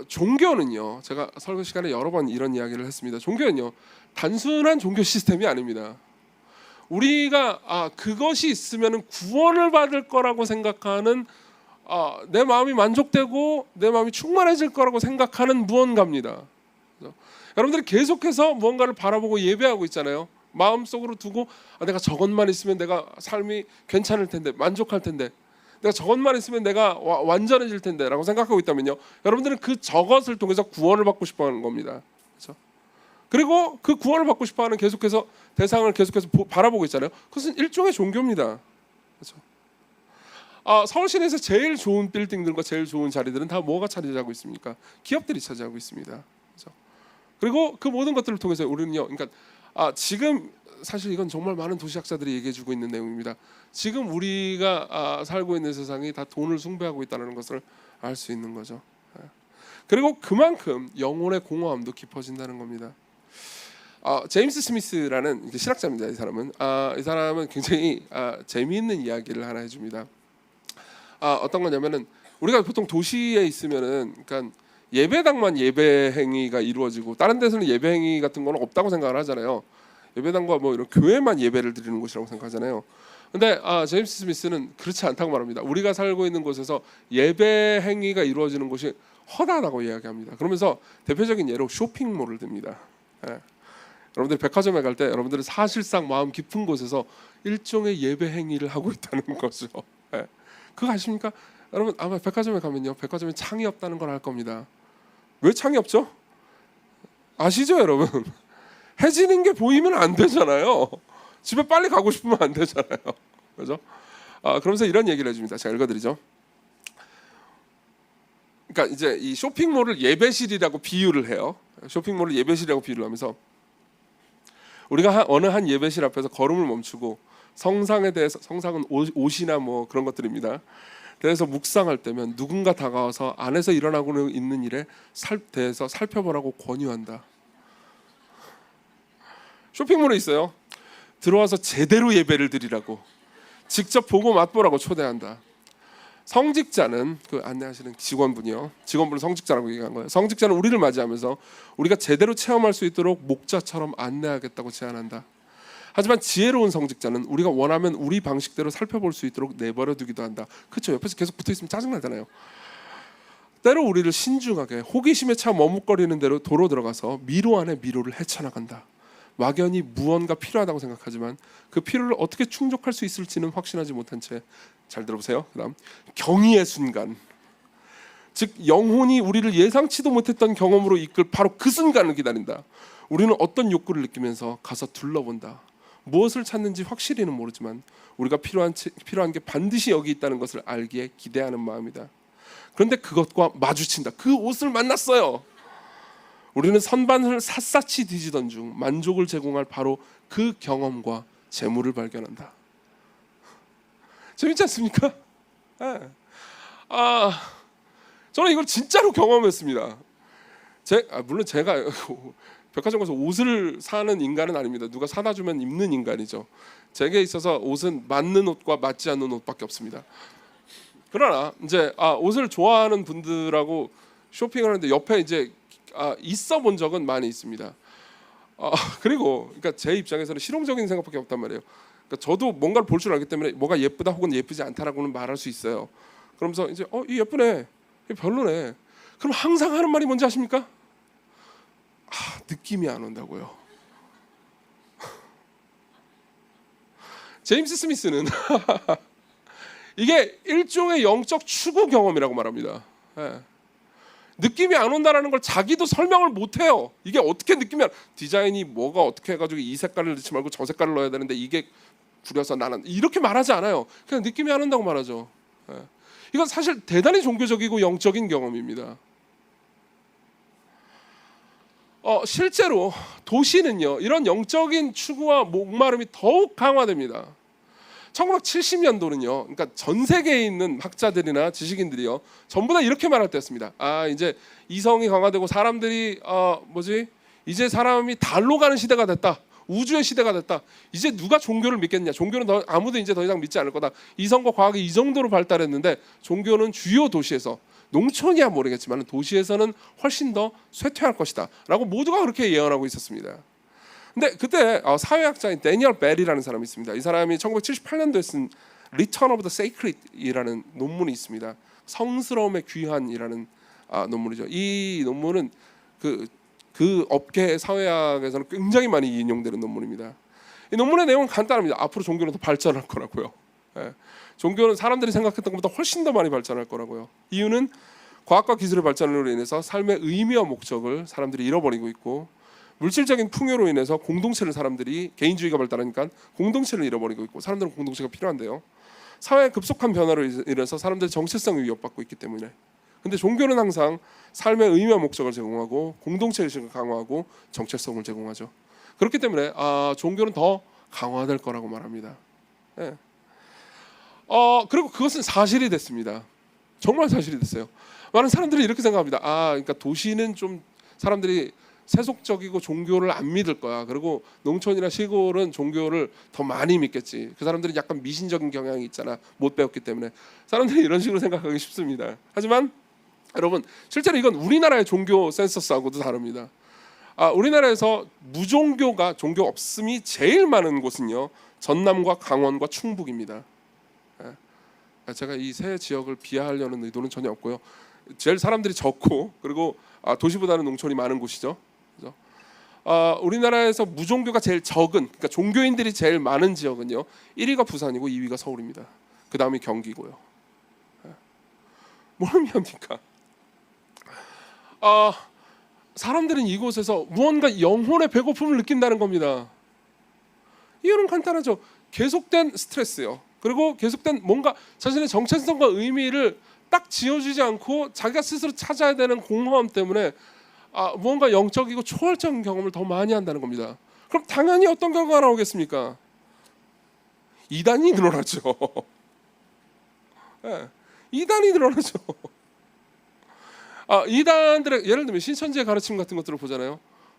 종교는요, 제가 설교 시간에 여러 번 이런 이야기를 했습니다. 종교는요 단순한 종교 시스템이 아닙니다. 우리가 그것이 있으면 구원을 받을 거라고 생각하는 내 마음이 만족되고 내 마음이 충만해질 거라고 생각하는 무언가입니다. 그렇죠? 여러분들이 계속해서 무언가를 바라보고 예배하고 있잖아요. 마음속으로 두고 내가 저것만 있으면 내가 삶이 괜찮을 텐데, 만족할 텐데, 내가 저것만 있으면 내가 완전해질 텐데 라고 생각하고 있다면요, 여러분들은 그 저것을 통해서 구원을 받고 싶어하는 겁니다. 그렇죠? 그리고 그 구원을 받고 싶어하는 계속해서 대상을 계속해서 바라보고 있잖아요. 그것은 일종의 종교입니다. 그렇죠? 서울 시내에서 제일 좋은 빌딩들과 제일 좋은 자리들은 다 뭐가 차지하고 있습니까? 기업들이 차지하고 있습니다. 그렇죠? 그리고 그 모든 것들을 통해서 우리는요, 그러니까 지금 사실 이건 정말 많은 도시학자들이 얘기해주고 있는 내용입니다. 지금 우리가 살고 있는 세상이 다 돈을 숭배하고 있다는 것을 알 수 있는 거죠. 그리고 그만큼 영혼의 공허함도 깊어진다는 겁니다. 제임스 스미스라는 신학자입니다. 이 사람은 굉장히 재미있는 이야기를 하나 해줍니다. 어떤 거냐면은 우리가 보통 도시에 있으면은, 그러니까 예배당만 예배 행위가 이루어지고 다른 데서는 예배 행위 같은 거는 없다고 생각을 하잖아요. 예배당과 뭐 이런 교회만 예배를 드리는 곳이라고 생각하잖아요. 근데 제임스 스미스는 그렇지 않다고 말합니다. 우리가 살고 있는 곳에서 예배 행위가 이루어지는 곳이 허다하다고 이야기합니다. 그러면서 대표적인 예로 쇼핑몰을 듭니다. 여러분들이 백화점에 갈 때 여러분들은 사실상 마음 깊은 곳에서 일종의 예배 행위를 하고 있다는 거죠. 그거 아십니까? 여러분 아마 백화점에 가면요, 백화점에 창이 없다는 걸 알 겁니다. 왜 창이 없죠? 아시죠, 여러분? 해지는 게 보이면 안 되잖아요. 집에 빨리 가고 싶으면 안 되잖아요. 그렇죠? 그러면서 이런 얘기를 해줍니다. 제가 읽어드리죠. 그러니까 이제 이 쇼핑몰을 예배실이라고 비유를 해요. 쇼핑몰을 예배실이라고 비유를 하면서 우리가 어느 한 예배실 앞에서 걸음을 멈추고 성상에 대해서, 성상은 옷이나 뭐 그런 것들입니다. 그래서 묵상할 때면 누군가 다가와서 안에서 일어나고 있는 일에 대해서 살펴보라고 권유한다. 쇼핑몰에 있어요. 들어와서 제대로 예배를 드리라고, 직접 보고 맛보라고 초대한다. 성직자는, 그 안내하시는 직원분이요, 직원분을 성직자라고 얘기한 거예요. 성직자는 우리를 맞이하면서 우리가 제대로 체험할 수 있도록 목자처럼 안내하겠다고 제안한다. 하지만 지혜로운 성직자는 우리가 원하면 우리 방식대로 살펴볼 수 있도록 내버려 두기도 한다. 그렇죠? 옆에서 계속 붙어있으면 짜증나잖아요. 때로 우리를 신중하게 호기심에 차 머뭇거리는 대로 도로 들어가서 미로 안에 미로를 헤쳐나간다. 막연히 무언가 필요하다고 생각하지만 그 필요를 어떻게 충족할 수 있을지는 확신하지 못한 채, 잘 들어보세요. 그다음 경의의 순간, 즉 영혼이 우리를 예상치도 못했던 경험으로 이끌 바로 그 순간을 기다린다. 우리는 어떤 욕구를 느끼면서 가서 둘러본다. 무엇을 찾는지 확실히는 모르지만 우리가 필요한 게 반드시 여기 있다는 것을 알기에 기대하는 마음이다. 그런데 그것과 마주친다. 그 옷을 만났어요. 우리는 선반을 샅샅이 뒤지던 중 만족을 제공할 바로 그 경험과 재물을 발견한다. 재밌지 않습니까? 저는 이걸 진짜로 경험했습니다. 물론 제가 백화점 가서 옷을 사는 인간은 아닙니다. 누가 사다 주면 입는 인간이죠. 제게 있어서 옷은 맞는 옷과 맞지 않는 옷밖에 없습니다. 그러나 이제 옷을 좋아하는 분들하고 쇼핑하는데 옆에 이제 있어 본 적은 많이 있습니다. 그리고 그러니까 제 입장에서는 실용적인 생각밖에 없단 말이에요. 그러니까 저도 뭔가를 볼 줄 알기 때문에 뭐가 예쁘다 혹은 예쁘지 않다라고는 말할 수 있어요. 그러면서 이제 이 예쁘네, 이 별로네. 그럼 항상 하는 말이 뭔지 아십니까? 느낌이 안 온다고요. 제임스 스미스는 이게 일종의 영적 추구 경험이라고 말합니다. 느낌이 안 온다라는 걸 자기도 설명을 못해요. 이게 어떻게 느낌이 디자인이 뭐가 어떻게 해가지고 이 색깔을 넣지 말고 저 색깔을 넣어야 되는데 이게 구려서 나는 이렇게 말하지 않아요. 그냥 느낌이 안 온다고 말하죠. 이건 사실 대단히 종교적이고 영적인 경험입니다. 실제로 도시는요, 이런 영적인 추구와 목마름이 더욱 강화됩니다. 1970년도는요, 그러니까 전 세계에 있는 학자들이나 지식인들이요, 전부 다 이렇게 말할 때였습니다. 이제 이성이 강화되고 사람들이 이제 사람이 달로 가는 시대가 됐다. 우주의 시대가 됐다. 이제 누가 종교를 믿겠냐? 종교는 아무도 이제 더 이상 믿지 않을 거다. 이성과 과학이 이 정도로 발달했는데 종교는 주요 도시에서, 농촌이야 모르겠지만 도시에서는 훨씬 더 쇠퇴할 것이다 라고 모두가 그렇게 예언하고 있었습니다. 근데 그때 사회학자인 데니얼 벨이라는 사람이 있습니다. 이 사람이 1978년도에 쓴 Return of the Sacred이라는 논문이 있습니다. 성스러움의 귀환이라는 논문이죠. 이 논문은 그 업계 사회학에서는 굉장히 많이 인용되는 논문입니다. 이 논문의 내용은 간단합니다. 앞으로 종교는 더 발전할 거라고요. 예. 종교는 사람들이 생각했던 것보다 훨씬 더 많이 발전할 거라고요. 이유는 과학과 기술의 발전으로 인해서 삶의 의미와 목적을 사람들이 잃어버리고 있고, 물질적인 풍요로 인해서 공동체를 사람들이, 개인주의가 발달하니까 공동체를 잃어버리고 있고, 사람들은 공동체가 필요한데요. 사회의 급속한 변화로 인해서 사람들의 정체성이 위협받고 있기 때문에. 근데 종교는 항상 삶의 의미와 목적을 제공하고 공동체 의식을 강화하고 정체성을 제공하죠. 그렇기 때문에 종교는 더 강화될 거라고 말합니다. 예. 그리고 그것은 사실이 됐습니다. 정말 사실이 됐어요. 많은 사람들이 이렇게 생각합니다. 그러니까 도시는 좀 사람들이 세속적이고 종교를 안 믿을 거야. 그리고 농촌이나 시골은 종교를 더 많이 믿겠지. 그 사람들은 약간 미신적인 경향이 있잖아. 못 배웠기 때문에. 사람들이 이런 식으로 생각하기 쉽습니다. 하지만 여러분, 실제로 이건 우리나라의 종교 센서스하고도 다릅니다. 우리나라에서 무종교가, 종교 없음이 제일 많은 곳은요, 전남과 강원과 충북입니다. 제가 이 세 지역을 비하하려는 의도는 전혀 없고요. 제일 사람들이 적고, 그리고 도시보다는 농촌이 많은 곳이죠. 그죠? 우리나라에서 무종교가 제일 적은, 그러니까 종교인들이 제일 많은 지역은요, 1위가 부산이고 2위가 서울입니다. 그 다음이 경기고요. 뭘 의미합니까? 사람들은 이곳에서 무언가 영혼의 배고픔을 느낀다는 겁니다. 이유는 간단하죠. 계속된 스트레스요. 그리고 계속된 뭔가 자신의 정체성과 의미를 딱 지어주지 않고 자기가 스스로 찾아야 되는 공허함 때문에 무언가 영적이고 초월적인 경험을 더 많이 한다는 겁니다. 그럼 당연히 어떤 결과가 나오겠습니까? 이단이 늘어나죠. 네, 이단이 늘어나죠. 이단들의, 예를 들면 신천지의 가르침 같은 것들을 보잖아요.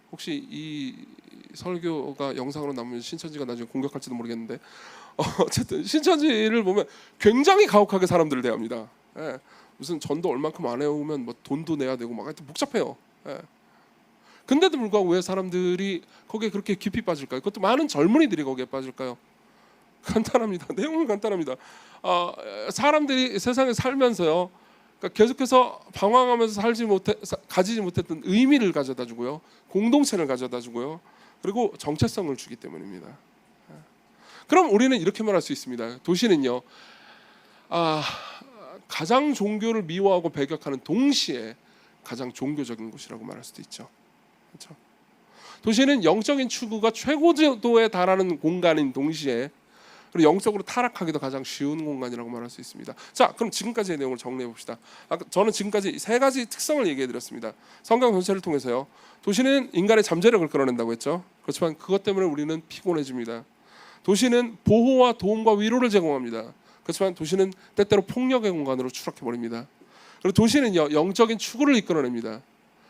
혹시 이 설교가 영상으로 남으면 신천지가 나중에 공격할지도 모르겠는데, 어쨌든 신천지를 보면 굉장히 가혹하게 사람들을 대합니다. 예. 무슨 전도 얼만큼 안 해오면 뭐 돈도 내야 되고 막 하여튼 복잡해요. 예. 근데도 불구하고 왜 사람들이 거기에 그렇게 깊이 빠질까요? 그것도 많은 젊은이들이 거기에 빠질까요? 간단합니다. 내용은 간단합니다. 사람들이 세상에 살면서요, 그러니까 계속해서 방황하면서 가지지 못했던 의미를 가져다주고요, 공동체를 가져다주고요, 그리고 정체성을 주기 때문입니다. 그럼 우리는 이렇게 말할 수 있습니다. 도시는요, 가장 종교를 미워하고 배격하는 동시에 가장 종교적인 곳이라고 말할 수도 있죠. 그렇죠? 도시는 영적인 추구가 최고도에 달하는 공간인 동시에, 그리고 영적으로 타락하기도 가장 쉬운 공간이라고 말할 수 있습니다. 자, 그럼 지금까지의 내용을 정리해 봅시다. 저는 지금까지 세 가지 특성을 얘기해 드렸습니다. 성경 전체를 통해서요, 도시는 인간의 잠재력을 끌어낸다고 했죠. 그렇지만 그것 때문에 우리는 피곤해집니다. 도시는 보호와 도움과 위로를 제공합니다. 그렇지만 도시는 때때로 폭력의 공간으로 추락해 버립니다. 그리고 도시는요, 영적인 추구를 이끌어냅니다.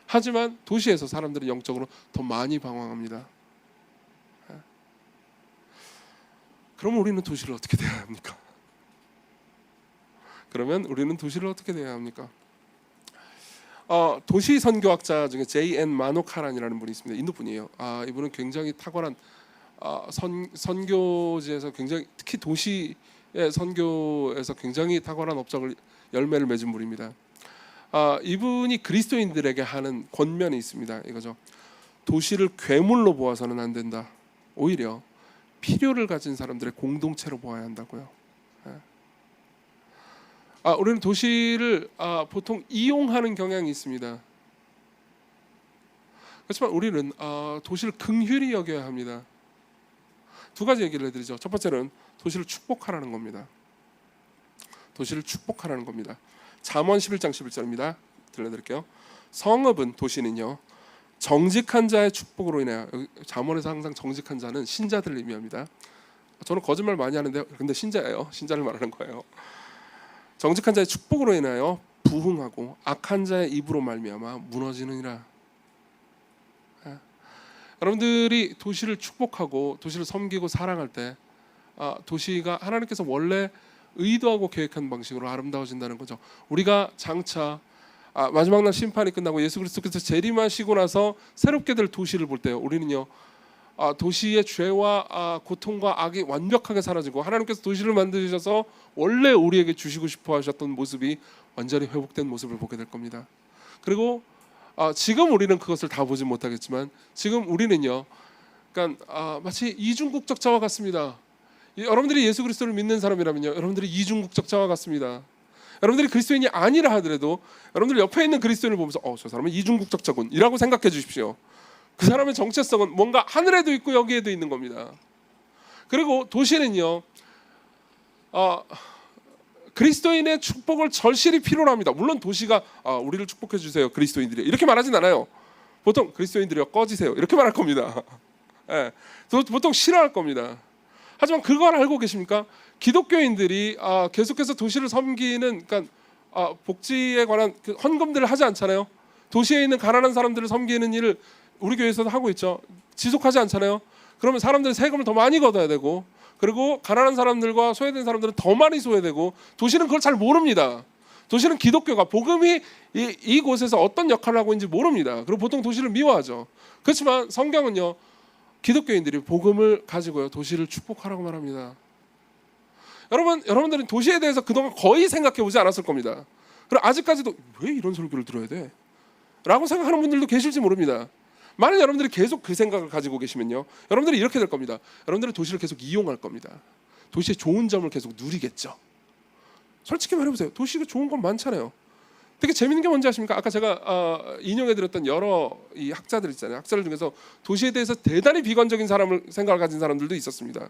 하지만 도시에서 사람들은 영적으로 더 많이 방황합니다. 그러면 우리는 도시를 어떻게 대해야 합니까? 도시 선교학자 중에 J.N. 마노카란이라는 분이 있습니다. 인도 분이에요. 이분은 굉장히 탁월한 선교지에서, 굉장히 특히 도시의 선교에서 굉장히 탁월한 업적을, 열매를 맺은 분입니다. 이분이 그리스도인들에게 하는 권면이 있습니다. 이거죠. 도시를 괴물로 보아서는 안 된다. 오히려 필요를 가진 사람들의 공동체로 보아야 한다고요. 우리는 도시를 보통 이용하는 경향이 있습니다. 그렇지만 우리는 도시를 긍휼히 여겨야 합니다. 두 가지 얘기를 해드리죠. 첫 번째는 도시를 축복하라는 겁니다. 도시를 축복하라는 겁니다. 잠언 11장 11절입니다. 들려드릴게요. 성읍은, 도시는요, 정직한 자의 축복으로 인하여, 잠언에서 항상 정직한 자는 신자들을 의미합니다. 저는 거짓말 많이 하는데 근데 신자예요. 신자를 말하는 거예요. 정직한 자의 축복으로 인하여 부흥하고 악한 자의 입으로 말미암아 무너지느니라. 여러분들이 도시를 축복하고 도시를 섬기고 사랑할 때, 도시가 하나님께서 원래 의도하고 계획한 방식으로 아름다워진다는 거죠. 우리가 장차 마지막 날 심판이 끝나고 예수 그리스도께서 재림하시고 나서 새롭게 될 도시를 볼 때요, 우리는요, 도시의 죄와 고통과 악이 완벽하게 사라지고 하나님께서 도시를 만드셔서 원래 우리에게 주시고 싶어 하셨던 모습이 완전히 회복된 모습을 보게 될 겁니다. 그리고 지금 우리는 그것을 다 보지 못하겠지만 지금 우리는요, 그러니까 마치 이중국적자와 같습니다. 여러분들이 예수 그리스도를 믿는 사람이라면요, 여러분들이 이중국적자와 같습니다. 여러분들이 그리스도인이 아니라 하더라도 여러분들 옆에 있는 그리스도인을 보면서 저 사람은 이중국적자군 이라고 생각해 주십시오. 그 사람의 정체성은 뭔가 하늘에도 있고 여기에도 있는 겁니다. 그리고 도시는요, 그리스도인의 축복을 절실히 필요로 합니다. 물론 도시가 우리를 축복해 주세요 그리스도인들이 이렇게 말하진 않아요. 보통 그리스도인들이요 꺼지세요 이렇게 말할 겁니다. 예, 보통 싫어할 겁니다. 하지만 그걸 알고 계십니까? 기독교인들이 계속해서 도시를 섬기는, 그러니까 복지에 관한 그 헌금들을 하지 않잖아요. 도시에 있는 가난한 사람들을 섬기는 일을 우리 교회에서도 하고 있죠. 지속하지 않잖아요. 그러면 사람들은 세금을 더 많이 걷어야 되고, 그리고 가난한 사람들과 소외된 사람들은 더 많이 소외되고, 도시는 그걸 잘 모릅니다. 도시는 기독교가 복음이 이곳에서 어떤 역할을 하고 있는지 모릅니다. 그리고 보통 도시를 미워하죠. 그렇지만 성경은요, 기독교인들이 복음을 가지고요 도시를 축복하라고 말합니다. 여러분들은 도시에 대해서 그동안 거의 생각해 보지 않았을 겁니다. 그리고 아직까지도 왜 이런 설교를 들어야 돼? 라고 생각하는 분들도 계실지 모릅니다. 만약 여러분들이 계속 그 생각을 가지고 계시면요, 여러분들이 이렇게 될 겁니다. 여러분들은 도시를 계속 이용할 겁니다. 도시의 좋은 점을 계속 누리겠죠. 솔직히 말해보세요. 도시가 좋은 건 많잖아요. 되게 재밌는 게 뭔지 아십니까? 아까 제가 인용해드렸던 여러 이 학자들 있잖아요. 학자들 중에서 도시에 대해서 대단히 비관적인 생각을 가진 사람들도 있었습니다.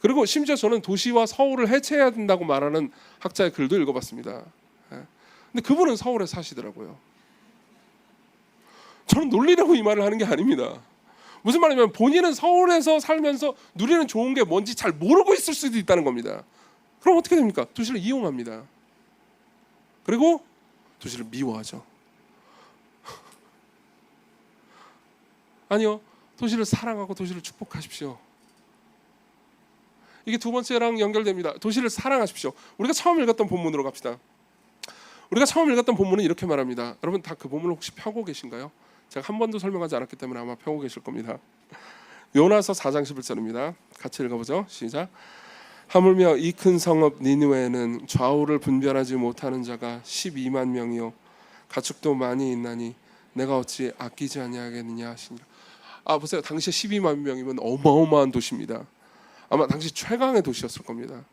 그리고 심지어 저는 도시와 서울을 해체해야 된다고 말하는 학자의 글도 읽어봤습니다. 근데 그분은 서울에 사시더라고요. 저는 놀리려고 이 말을 하는 게 아닙니다. 무슨 말이냐면 본인은 서울에서 살면서 누리는 좋은 게 뭔지 잘 모르고 있을 수도 있다는 겁니다. 그럼 어떻게 됩니까? 도시를 이용합니다. 그리고 도시를 미워하죠. 아니요, 도시를 사랑하고 도시를 축복하십시오. 이게 두 번째랑 연결됩니다. 도시를 사랑하십시오. 우리가 처음 읽었던 본문으로 갑시다. 우리가 처음 읽었던 본문은 이렇게 말합니다. 여러분 다 그 본문을 혹시 펴고 계신가요? 제가 한 번도 설명하지 않았기 때문에 아마 펴고 계실 겁니다. 요나서 4장 11절입니다. 같이 읽어보죠. 시작. 하물며 이 큰 성읍 니느웨에는 좌우를 분별하지 못하는 자가 12만 명이요 가축도 많이 있나니 내가 어찌 아끼지 아니하겠느냐 하시니라. 보세요. 당시에 12만 명이면 어마어마한 도시입니다. 아마 당시 최강의 도시였을 겁니다.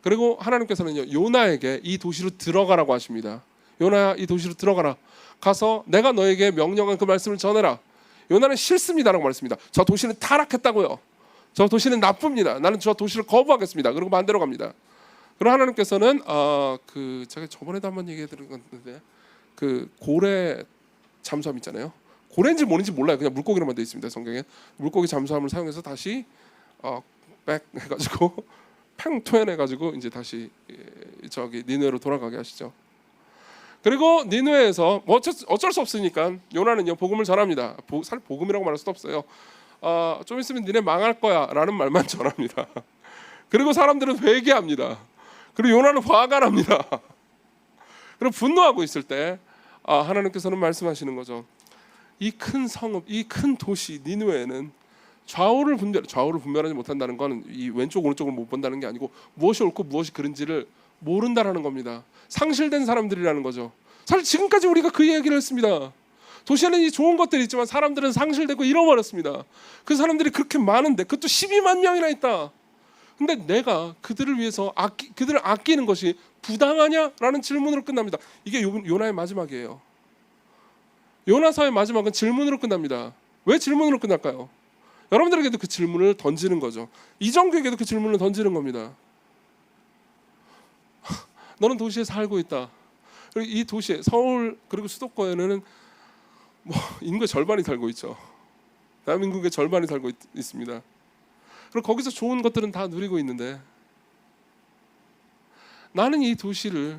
그리고 하나님께서는요, 요나에게 이 도시로 들어가라고 하십니다. 요나야, 이 도시로 들어가라. 가서 내가 너에게 명령한 그 말씀을 전해라. 요나는 싫습니다라고 말했습니다. 저 도시는 타락했다고요. 저 도시는 나쁩니다. 나는 저 도시를 거부하겠습니다. 그리고 반대로 갑니다. 그리고 하나님께서는 제가 저번에도 한번 얘기해 드린 건데, 그 고래 잠수함 있잖아요. 고래인지 뭔지 몰라요. 그냥 물고기로만 되어 있습니다. 성경에 물고기 잠수함을 사용해서 다시 백 해가지고 팽토해내가지고 이제 다시 저기 니느웨로 돌아가게 하시죠. 그리고 니느웨에서 어쩔 수 없으니까 요나는요 복음을 전합니다. 사실 복음이라고 말할 수도 없어요. 좀 있으면 니네 망할 거야 라는 말만 전합니다. 그리고 사람들은 회개합니다. 그리고 요나는 화가 납니다. 그리고 분노하고 있을 때 하나님께서는 말씀하시는 거죠. 이 큰 성읍, 이 큰 도시 니느웨에는 좌우를 분별하지 못한다는 건 이 왼쪽 오른쪽을 못 본다는 게 아니고 무엇이 옳고 무엇이 그른지를 모른다라는 겁니다. 상실된 사람들이라는 거죠. 사실 지금까지 우리가 그 얘기를 했습니다. 도시에는 이 좋은 것들이 있지만 사람들은 상실되고 잃어버렸습니다. 그 사람들이 그렇게 많은데 그것도 12만 명이나 있다. 근데 내가 그들을 위해서 그들을 아끼는 것이 부당하냐라는 질문으로 끝납니다. 이게 요나의 마지막이에요. 요나서의 마지막은 질문으로 끝납니다. 왜 질문으로 끝날까요? 여러분들에게도 그 질문을 던지는 거죠. 이정규에게도 그 질문을 던지는 겁니다. 너는 도시에 살고 있다. 그리고 이 도시에 서울 그리고 수도권에는 인구의 절반이 살고 있죠. 대한민국의 절반이 살고 있습니다. 그리고 거기서 좋은 것들은 다 누리고 있는데 나는 이 도시를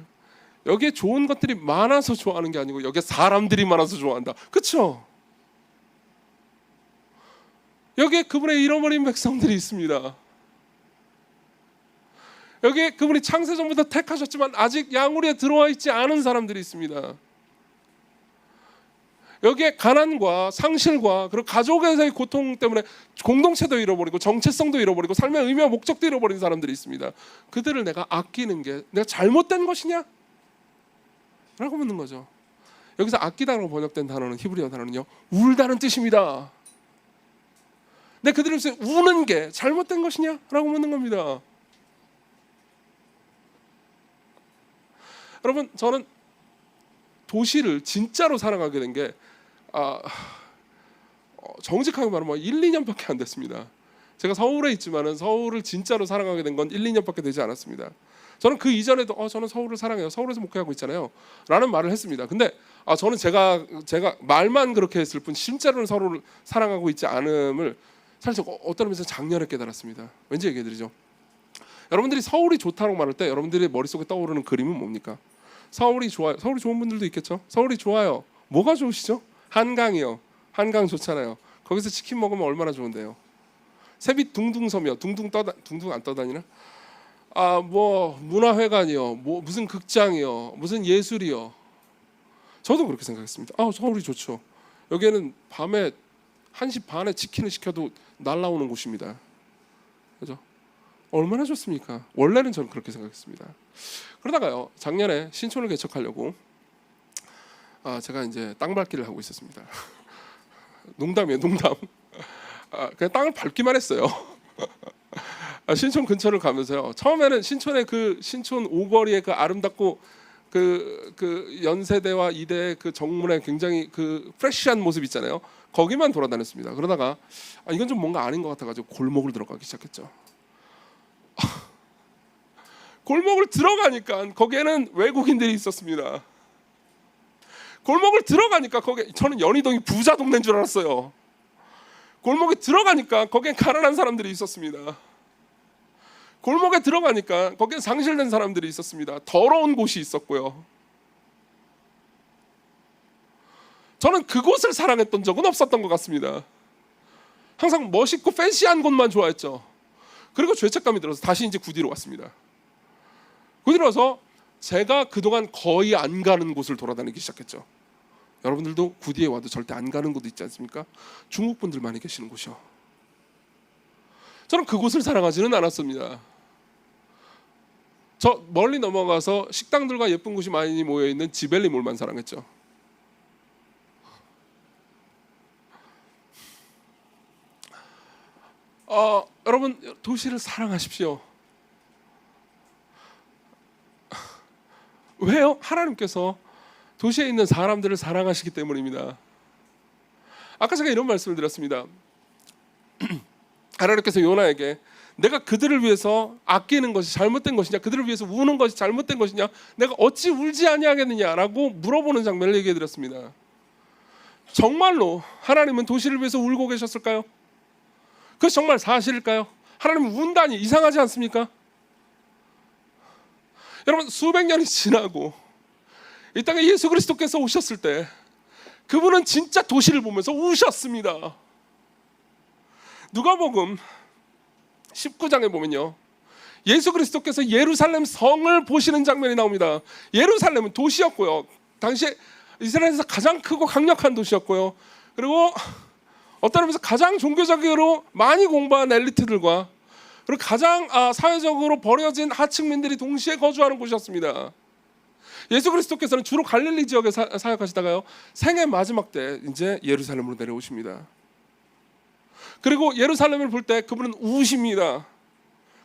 여기에 좋은 것들이 많아서 좋아하는 게 아니고 여기에 사람들이 많아서 좋아한다. 그렇죠? 여기에 그분의 잃어버린 백성들이 있습니다. 여기에 그분이 창세전부터 택하셨지만 아직 양우리에 들어와 있지 않은 사람들이 있습니다. 여기에 가난과 상실과 그리고 가족에서의 고통 때문에 공동체도 잃어버리고 정체성도 잃어버리고 삶의 의미와 목적도 잃어버린 사람들이 있습니다. 그들을 내가 아끼는 게 내가 잘못된 것이냐? 라고 묻는 거죠. 여기서 아끼다라고 번역된 단어는 히브리어 단어는요, 울다는 뜻입니다. 근데 그들을 위해서 우는 게 잘못된 것이냐? 라고 묻는 겁니다. 여러분, 저는 도시를 진짜로 사랑하게 된 게 정직하게 말하면 1, 2년밖에 안 됐습니다. 제가 서울에 있지만은 서울을 진짜로 사랑하게 된 건 1, 2년밖에 되지 않았습니다. 저는 그 이전에도 저는 서울을 사랑해요. 서울에서 목회하고 있잖아요. 라는 말을 했습니다. 근데 저는 제가 말만 그렇게 했을 뿐 진짜로는 서로를 사랑하고 있지 않음을 사실 어떤 의미에서 작년에 깨달았습니다. 왠지 얘기해드리죠. 여러분들이 서울이 좋다고 말할 때 여러분들의 머릿속에 떠오르는 그림은 뭡니까? 서울이 좋아요. 서울이 좋은 분들도 있겠죠. 서울이 좋아요. 뭐가 좋으시죠? 한강이요. 한강 좋잖아요. 거기서 치킨 먹으면 얼마나 좋은데요. 새빛 둥둥 서며 둥둥 안 떠다니나? 뭐 문화회관이요. 뭐 무슨 극장이요. 무슨 예술이요. 저도 그렇게 생각했습니다. 서울이 좋죠. 여기에는 밤에 1시 반에 치킨을 시켜도 날라오는 곳입니다. 그죠? 얼마나 좋습니까? 원래는 저는 그렇게 생각했습니다. 그러다가요, 작년에 신촌을 개척하려고 제가 이제 땅 밟기를 하고 있었습니다. 농담이에요, 농담. 그냥 땅을 밟기만 했어요. 신촌 근처를 가면서요. 처음에는 신촌의 그 신촌 오거리의 그 아름답고 그 연세대와 이대의 그 정문에 굉장히 그 프레시한 모습 있잖아요. 거기만 돌아다녔습니다. 그러다가 이건 좀 뭔가 아닌 것 같아가지고 골목을 들어가기 시작했죠. 골목을 들어가니까 거기에는 외국인들이 있었습니다. 골목을 들어가니까 저는 연희동이 부자 동네인 줄 알았어요. 골목에 들어가니까 거기엔 가난한 사람들이 있었습니다. 골목에 들어가니까 거기엔 상실된 사람들이 있었습니다. 더러운 곳이 있었고요. 저는 그곳을 사랑했던 적은 없었던 것 같습니다. 항상 멋있고 팬시한 곳만 좋아했죠. 그리고 죄책감이 들어서 다시 이제 구디로 왔습니다. 구디로 와서 제가 그동안 거의 안 가는 곳을 돌아다니기 시작했죠. 여러분들도 구디에 와도 절대 안 가는 곳도 있지 않습니까? 중국 분들 많이 계시는 곳이요. 저는 그곳을 사랑하지는 않았습니다. 저 멀리 넘어가서 식당들과 예쁜 곳이 많이 모여있는 지벨리몰만 사랑했죠. 여러분, 도시를 사랑하십시오. 왜요? 하나님께서 도시에 있는 사람들을 사랑하시기 때문입니다. 아까 제가 이런 말씀을 드렸습니다. 하나님께서 요나에게 내가 그들을 위해서 아끼는 것이 잘못된 것이냐, 그들을 위해서 우는 것이 잘못된 것이냐, 내가 어찌 울지 아니하겠느냐라고 물어보는 장면을 얘기해 드렸습니다. 정말로 하나님은 도시를 위해서 울고 계셨을까요? 그것이 정말 사실일까요? 하나님은 운다니 이상하지 않습니까? 여러분, 수백 년이 지나고 이 땅에 예수 그리스도께서 오셨을 때 그분은 진짜 도시를 보면서 우셨습니다. 누가복음 19장에 보면요, 예수 그리스도께서 예루살렘 성을 보시는 장면이 나옵니다. 예루살렘은 도시였고요. 당시에 이스라엘에서 가장 크고 강력한 도시였고요. 그리고 어떤 의미에서 가장 종교적으로 많이 공부한 엘리트들과 그리고 가장 사회적으로 버려진 하층민들이 동시에 거주하는 곳이었습니다. 예수 그리스도께서는 주로 갈릴리 지역에 사역하시다가요, 생애 마지막 때 이제 예루살렘으로 내려오십니다. 그리고 예루살렘을 볼 때 그분은 우십니다.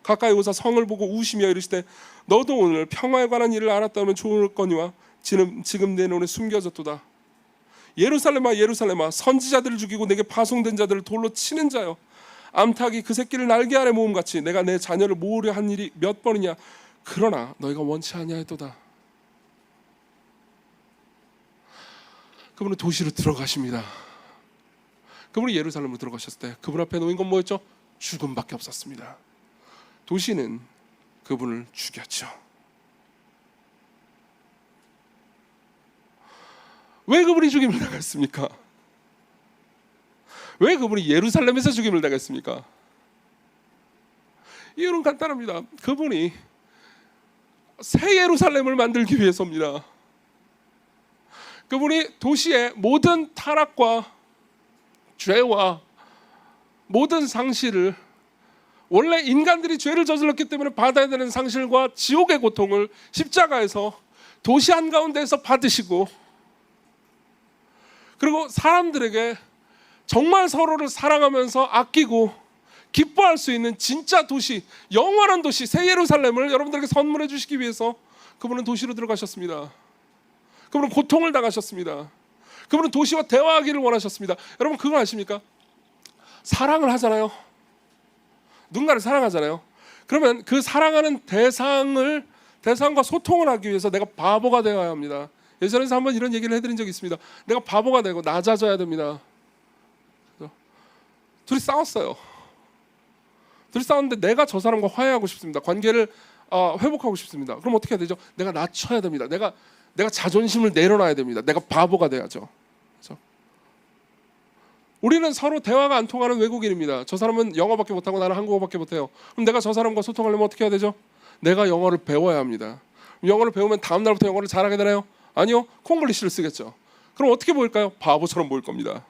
가까이 오사 성을 보고 우시며 이르시되 너도 오늘 평화에 관한 일을 알았다면 좋을거니와 지금 내 눈에 숨겨졌도다. 예루살렘아 예루살렘아, 선지자들을 죽이고 내게 파송된 자들을 돌로 치는 자여, 암탉이 그 새끼를 날개 아래 모음같이 내가 내 자녀를 모으려 한 일이 몇 번이냐. 그러나 너희가 원치 아니하였도다. 그분은 도시로 들어가십니다. 그분이 예루살렘으로 들어가셨을 때 그분 앞에 놓인 건 뭐였죠? 죽음밖에 없었습니다. 도시는 그분을 죽였죠. 왜 그분이 죽임을 당했습니까? 왜 그분이 예루살렘에서 죽임을 당했습니까? 이유는 간단합니다. 그분이 새 예루살렘을 만들기 위해서입니다. 그분이 도시의 모든 타락과 죄와 모든 상실을, 원래 인간들이 죄를 저질렀기 때문에 받아야 되는 상실과 지옥의 고통을 십자가에서 도시 한가운데에서 받으시고, 그리고 사람들에게 정말 서로를 사랑하면서 아끼고 기뻐할 수 있는 진짜 도시, 영원한 도시 새 예루살렘을 여러분들에게 선물해 주시기 위해서 그분은 도시로 들어가셨습니다. 그분은 고통을 당하셨습니다. 그분은 도시와 대화하기를 원하셨습니다. 여러분 그거 아십니까? 사랑을 하잖아요. 누군가를 사랑하잖아요. 그러면 그 사랑하는 대상과 소통을 하기 위해서 내가 바보가 되어야 합니다. 예전에서 한번 이런 얘기를 해드린 적이 있습니다. 내가 바보가 되고 낮아져야 됩니다. 둘이 싸웠어요. 둘이 싸웠는데 내가 저 사람과 화해하고 싶습니다. 관계를 회복하고 싶습니다. 그럼 어떻게 해야 되죠? 내가 낮춰야 됩니다. 내가 자존심을 내려놔야 됩니다. 내가 바보가 돼야죠. 그렇죠? 우리는 서로 대화가 안 통하는 외국인입니다. 저 사람은 영어밖에 못하고 나는 한국어밖에 못해요. 그럼 내가 저 사람과 소통하려면 어떻게 해야 되죠? 내가 영어를 배워야 합니다. 영어를 배우면 다음 날부터 영어를 잘하게 되나요? 아니요. 콩글리시를 쓰겠죠. 그럼 어떻게 보일까요? 바보처럼 보일 겁니다.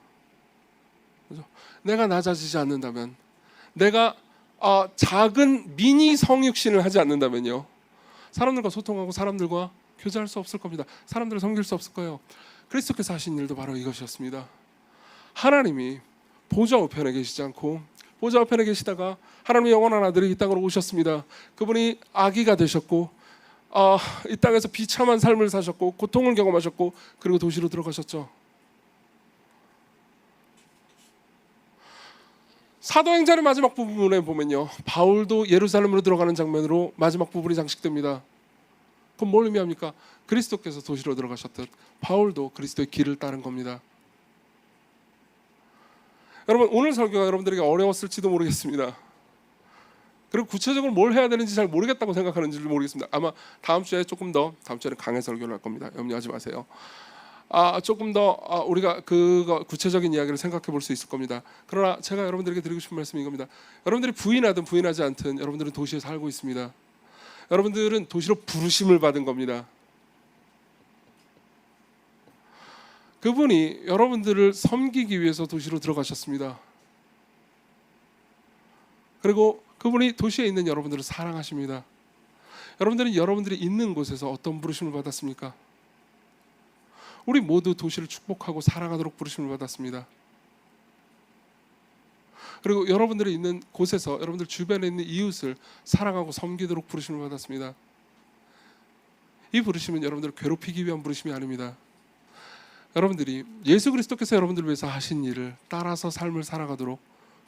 그렇죠? 내가 낮아지지 않는다면, 내가 작은 미니 성육신을 하지 않는다면요, 사람들과 소통하고 사람들과 교제할 수 없을 겁니다. 사람들을 섬길 수 없을 거예요. 그리스도께서 하신 일도 바로 이것이었습니다. 하나님이 보좌 우편에 계시지 않고 보좌 우편에 계시다가 하나님의 영원한 아들이 이 땅으로 오셨습니다. 그분이 아기가 되셨고 이 땅에서 비참한 삶을 사셨고 고통을 경험하셨고 그리고 도시로 들어가셨죠. 사도행전의 마지막 부분에 보면요, 바울도 예루살렘으로 들어가는 장면으로 마지막 부분이 장식됩니다. 그럼 뭘 의미합니까? 그리스도께서 도시로 들어가셨듯 바울도 그리스도의 길을 따른 겁니다. 여러분 오늘 설교가 여러분들에게 어려웠을지도 모르겠습니다. 그리고 구체적으로 뭘 해야 되는지 잘 모르겠다고 생각하는지도 모르겠습니다. 아마 다음 주에는 강해 설교를 할 겁니다. 염려하지 마세요. 조금 더 우리가 그거 구체적인 이야기를 생각해 볼 수 있을 겁니다. 그러나 제가 여러분들에게 드리고 싶은 말씀이 이겁니다. 여러분들이 부인하든 부인하지 않든 여러분들은 도시에 살고 있습니다. 여러분들은 도시로 부르심을 받은 겁니다. 그분이 여러분들을 섬기기 위해서 도시로 들어가셨습니다. 그리고 그분이 도시에 있는 여러분들을 사랑하십니다. 여러분들은 여러분들이 있는 곳에서 어떤 부르심을 받았습니까? 우리 모두 도시를 축복하고 사랑하도록 부르심을 받았습니다. 그리고 여러분들이 있는 곳에서 여러분들 주변에 있는 이웃을 사랑하고 섬기도록 부르심을 받았습니다. 이 부르심은 여러분들을 괴롭히기 위한 부르심이 아닙니다. 여러분들이 예수 그리스도께서 여러분들을 위해서 하신 일을 따라서 삶을 살아가도록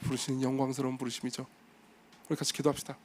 부르시는 영광스러운 부르심이죠. 우리 같이 기도합시다.